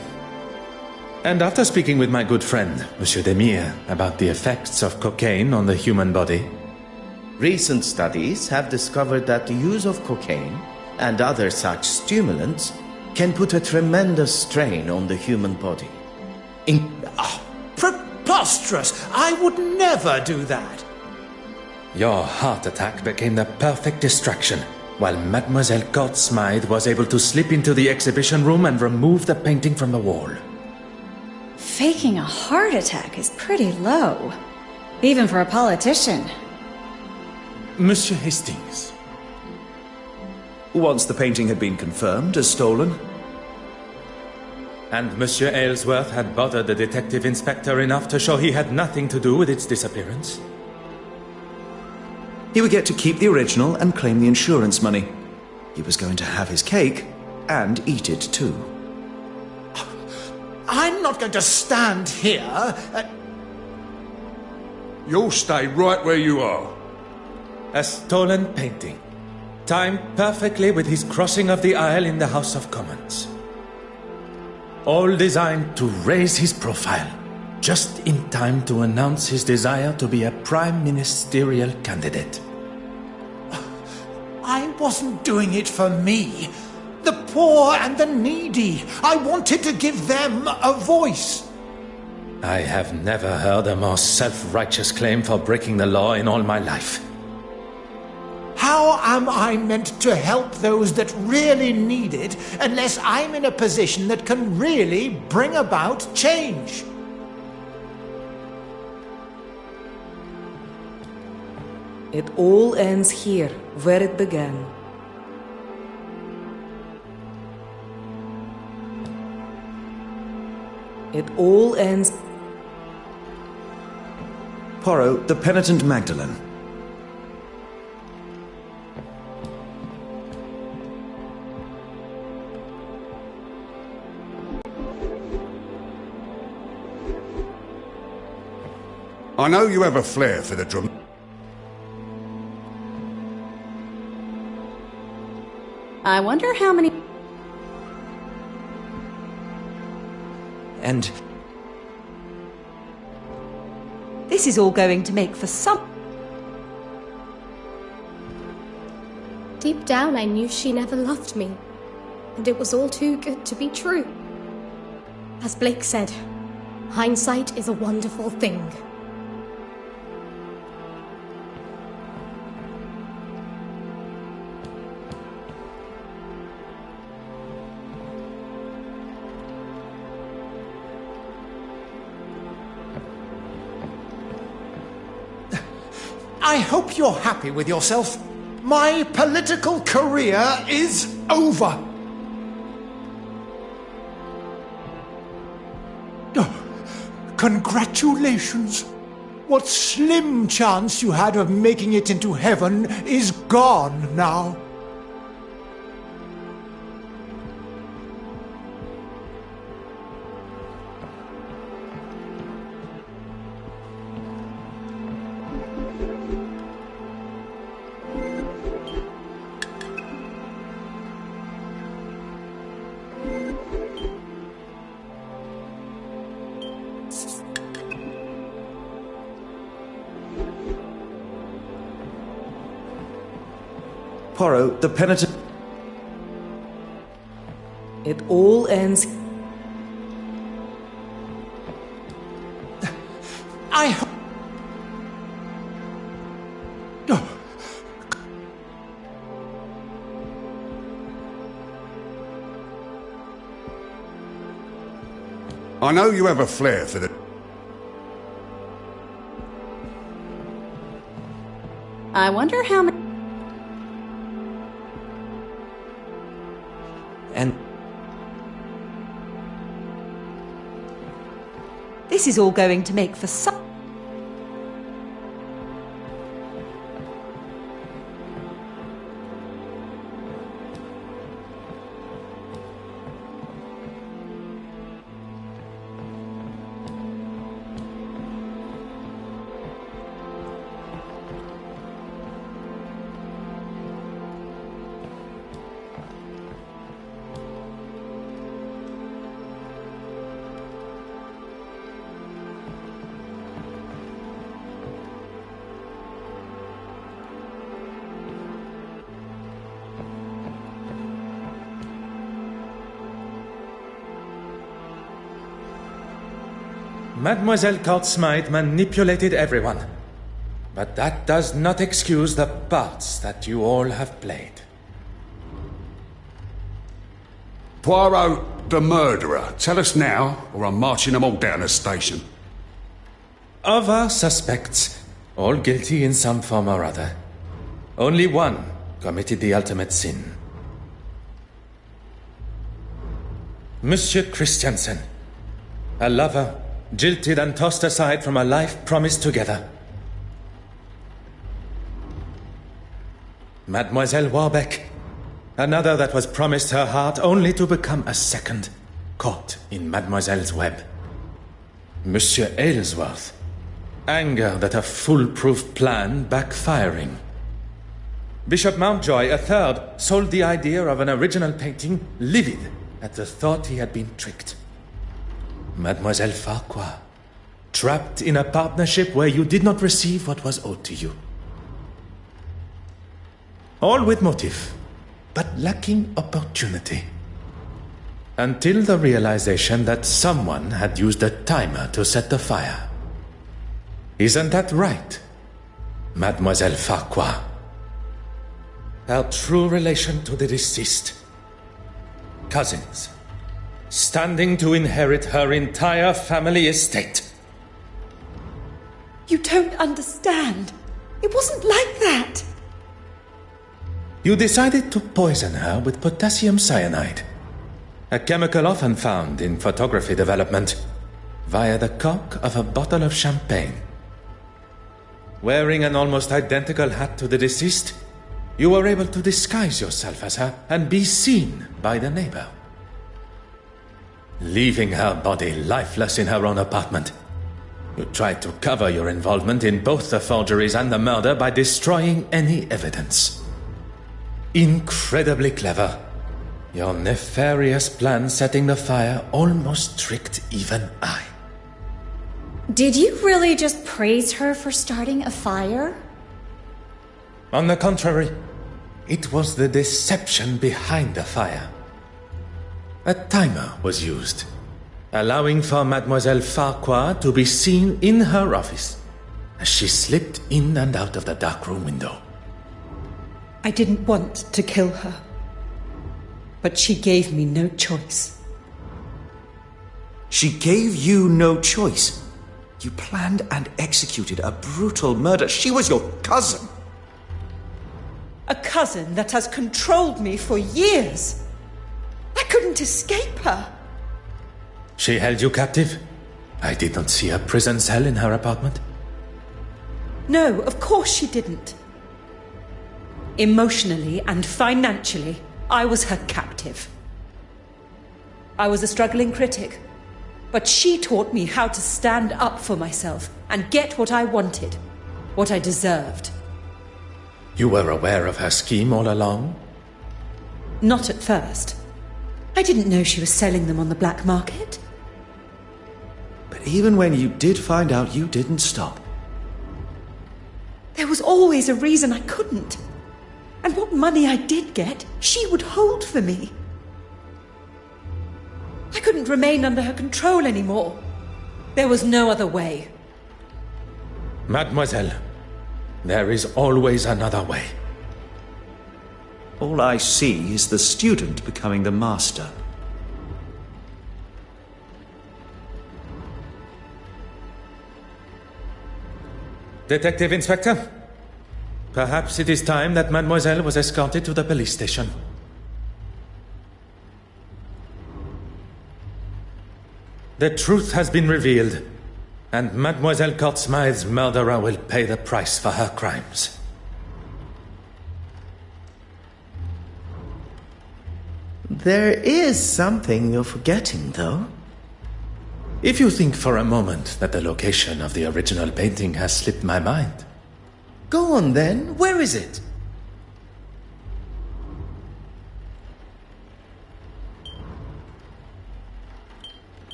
And after speaking with my good friend, Monsieur Demire, about the effects of cocaine on the human body, Recent studies have discovered that the use of cocaine and other such stimulants can put a tremendous strain on the human body. Preposterous! I would never do that! your heart attack became the perfect distraction, while Mademoiselle Court-Smythe was able to slip into the exhibition room and remove the painting from the wall. Faking a heart attack is pretty low, even for a politician. Monsieur Hastings. Once the painting had been confirmed as stolen. And Monsieur Aylesworth had bothered the detective inspector enough to show he had nothing to do with its disappearance. He would get to keep the original and claim the insurance money. He was going to have his cake and eat it too. I'm not going to stand here. You'll stay right where you are. A stolen painting, timed perfectly with his crossing of the aisle in the House of Commons. All designed to raise his profile, just in time to announce his desire to be a prime ministerial candidate. I wasn't doing it for me. The poor and the needy. I wanted to give them a voice. I have never heard a more self-righteous claim for breaking the law in all my life. How am I meant to help those that really need it unless I'm in a position that can really bring about change? It all ends here, where it began. It all ends... Poirot, the penitent Magdalene. I know you have a flair for the drum. I wonder how many... And This is all going to make for some... Deep down, I knew she never loved me, and it was all too good to be true. As Blake said, hindsight is a wonderful thing. I hope you're happy with yourself. My political career is over. Oh, congratulations. What slim chance you had of making it into heaven is gone now. Poirot, the penitent... It all ends... I hope... Oh. I know you have a flair for the... I wonder how many... And This is all going to make for some... Mademoiselle Court-Smythe manipulated everyone. But that does not excuse the parts that you all have played. Poirot, the murderer. Tell us now, or I'm marching them all down the station. Of our suspects, all guilty in some form or other, only one committed the ultimate sin. Monsieur Christiansen, a lover, jilted and tossed aside from a life promised together. Mademoiselle Warbeck, another that was promised her heart only to become a second, caught in Mademoiselle's web. Monsieur Aylesworth, anger that a foolproof plan backfiring. Bishop Mountjoy, a third, sold the idea of an original painting, livid at the thought he had been tricked. Mademoiselle Farquhar, trapped in a partnership where you did not receive what was owed to you. All with motive, but lacking opportunity. Until the realization that someone had used a timer to set the fire. Isn't that right, Mademoiselle Farquhar? Our true relation to the deceased. Cousins. Standing to inherit her entire family estate. You don't understand. It wasn't like that. You decided to poison her with potassium cyanide, a chemical often found in photography development, via the cork of a bottle of champagne. Wearing an almost identical hat to the deceased, you were able to disguise yourself as her and be seen by the neighbor. Leaving her body lifeless in her own apartment, You tried to cover your involvement in both the forgeries and the murder by destroying any evidence. Incredibly clever. Your nefarious plan setting the fire almost tricked even I. Did you really just praise her for starting a fire? On the contrary, it was the deception behind the fire. A timer was used, allowing for Mademoiselle Farquhar to be seen in her office as she slipped in and out of the darkroom window. I didn't want to kill her, but she gave me no choice. She gave you no choice. You planned and executed a brutal murder. She was your cousin. A cousin that has controlled me for years. I couldn't escape her. She held you captive? I did not see a prison cell in her apartment. No, of course she didn't. Emotionally and financially, I was her captive. I was a struggling critic, but she taught me how to stand up for myself and get what I wanted, what I deserved. You were aware of her scheme all along? Not at first. I didn't know she was selling them on the black market. But even when you did find out, you didn't stop. There was always a reason I couldn't. And what money I did get, she would hold for me. I couldn't remain under her control anymore. There was no other way. Mademoiselle, there is always another way. All I see is the student becoming the master. Detective Inspector, perhaps it is time that Mademoiselle was escorted to the police station. The truth has been revealed, and Mademoiselle Courtsmythe's murderer will pay the price for her crimes. There is something you're forgetting, though. If you think for a moment that the location of the original painting has slipped my mind. Go on then, where is it?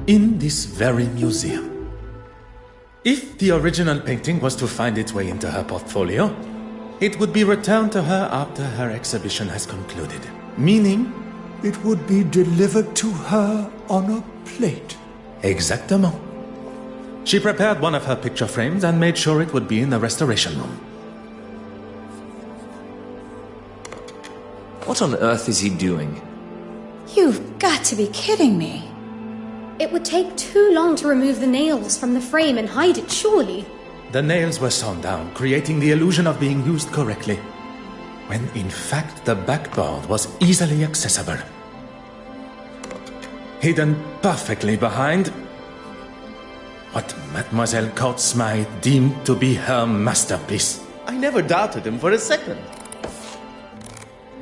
In this very museum. If the original painting was to find its way into her portfolio, it would be returned to her after her exhibition has concluded. Meaning, It would be delivered to her on a plate. exactement. She prepared one of her picture frames and made sure it would be in the restoration room. What on earth is he doing? You've got to be kidding me. It would take too long to remove the nails from the frame and hide it, surely. The nails were sewn down, creating the illusion of being used correctly, when in fact the backboard was easily accessible. Hidden perfectly behind what Mademoiselle Courtsmythe deemed to be her masterpiece. I never doubted him for a second.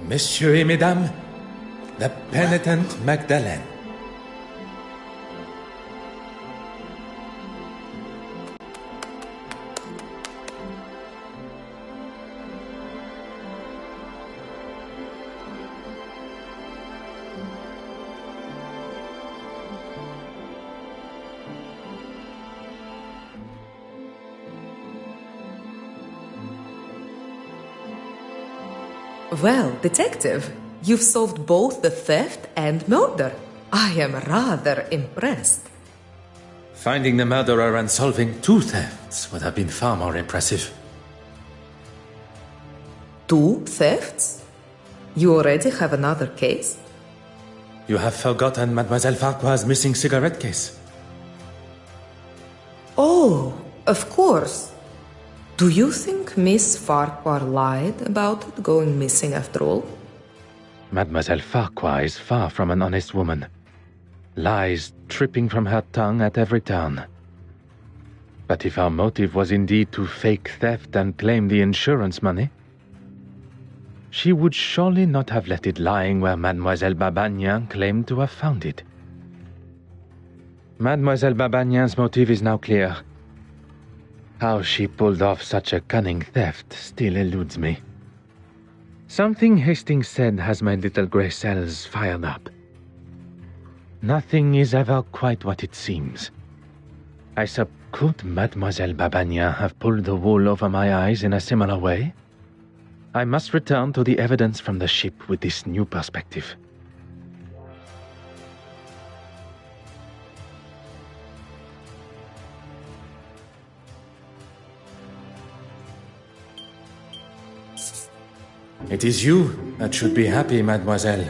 Messieurs et Mesdames, the penitent Magdalene. Well, detective, you've solved both the theft and murder. I am rather impressed. Finding the murderer and solving two thefts would have been far more impressive. 2 thefts? You already have another case? You have forgotten Mademoiselle Farquhar's missing cigarette case. Oh, of course. Do you think Miss Farquhar lied about it going missing after all? Mademoiselle Farquhar is far from an honest woman. lies tripping from her tongue at every turn. But if her motive was indeed to fake theft and claim the insurance money, she would surely not have let it lying where Mademoiselle Babagnan claimed to have found it. Mademoiselle Babagnan's motive is now clear. How she pulled off such a cunning theft still eludes me. Something Hastings said has my little grey cells fired up. Nothing is ever quite what it seems. Could Mademoiselle Babagnan have pulled the wool over my eyes in a similar way? I must return to the evidence from the ship with this new perspective. It is you that should be happy, mademoiselle.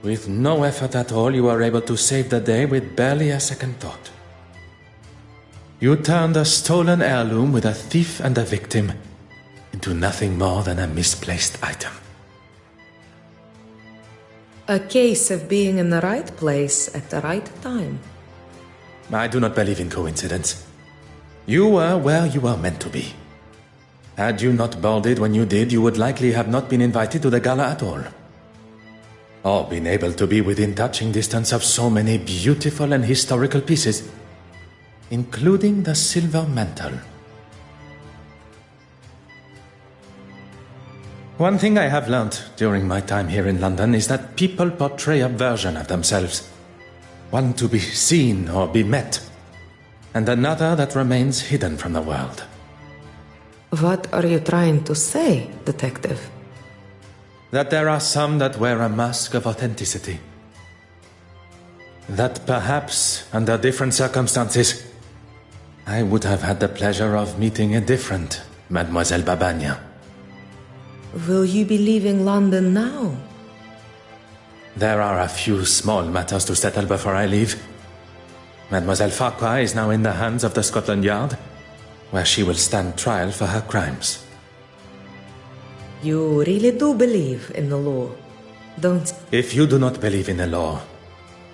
With no effort at all, you were able to save the day with barely a second thought. You turned a stolen heirloom with a thief and a victim into nothing more than a misplaced item. A case of being in the right place at the right time. I do not believe in coincidence. You were where you were meant to be. Had you not boarded when you did, you would likely have not been invited to the gala at all. Or been able to be within touching distance of so many beautiful and historical pieces, including the silver mantle. One thing I have learnt during my time here in London is that people portray a version of themselves, one to be seen or be met, and another that remains hidden from the world. What are you trying to say, detective? That there are some that wear a mask of authenticity. That perhaps, under different circumstances, I would have had the pleasure of meeting a different Mademoiselle Babagnan. Will you be leaving London now? There are a few small matters to settle before I leave. Mademoiselle Farquhar is now in the hands of the Scotland Yard, where she will stand trial for her crimes. You really do believe in the law, don't you? If you do not believe in the law,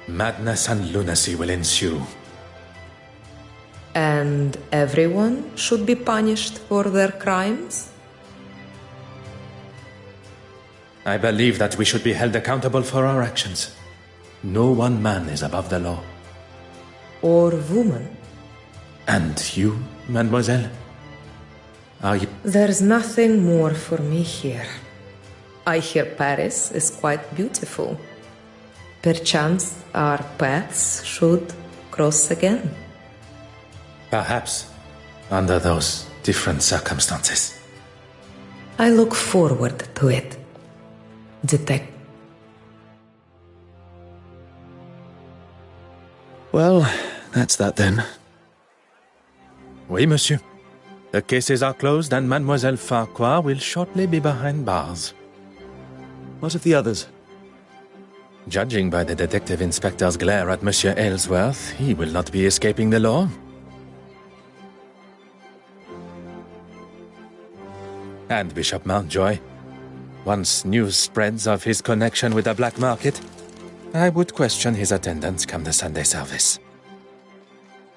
madness and lunacy will ensue. And everyone should be punished for their crimes? I believe that we should be held accountable for our actions. No one man is above the law. Or woman. And you, mademoiselle? Are you... There's nothing more for me here. I hear Paris is quite beautiful. Perchance our paths should cross again. Perhaps, under those different circumstances. I look forward to it, Detective. Well, that's that then. Oui, monsieur. The cases are closed and Mademoiselle Farquhar will shortly be behind bars. What of the others? Judging by the detective inspector's glare at Monsieur Aylesworth, he will not be escaping the law. And Bishop Mountjoy. Once news spreads of his connection with the black market, I would question his attendance come the Sunday service.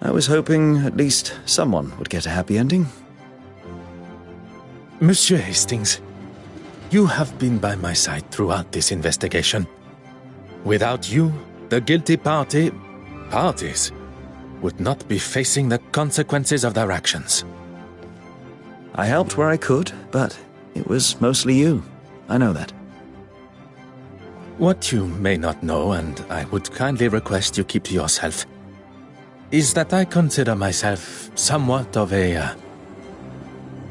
I was hoping at least someone would get a happy ending. Monsieur Hastings, you have been by my side throughout this investigation. Without you, the guilty parties, would not be facing the consequences of their actions. I helped where I could, but it was mostly you. I know that. What you may not know, and I would kindly request you keep to yourself, is that I consider myself somewhat of a...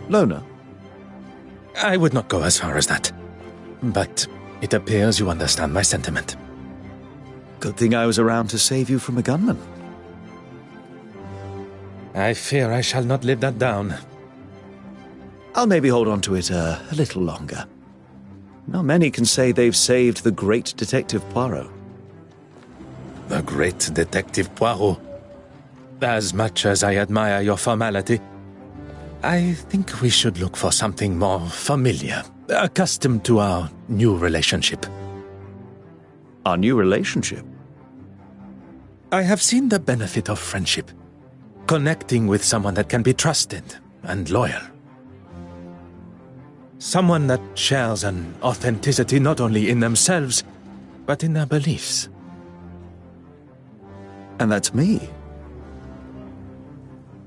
Loner? I would not go as far as that. But it appears you understand my sentiment. Good thing I was around to save you from a gunman. I fear I shall not live that down. I'll maybe hold on to it a little longer. Not many can say they've saved the great Detective Poirot. The great Detective Poirot. As much as I admire your formality, I think we should look for something more familiar, accustomed to our new relationship. Our new relationship? I have seen the benefit of friendship. Connecting with someone that can be trusted and loyal. Someone that shares an authenticity not only in themselves, but in their beliefs. And that's me.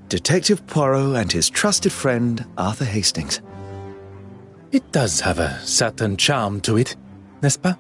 Detective Poirot and his trusted friend, Arthur Hastings. It does have a certain charm to it, n'est-ce pas?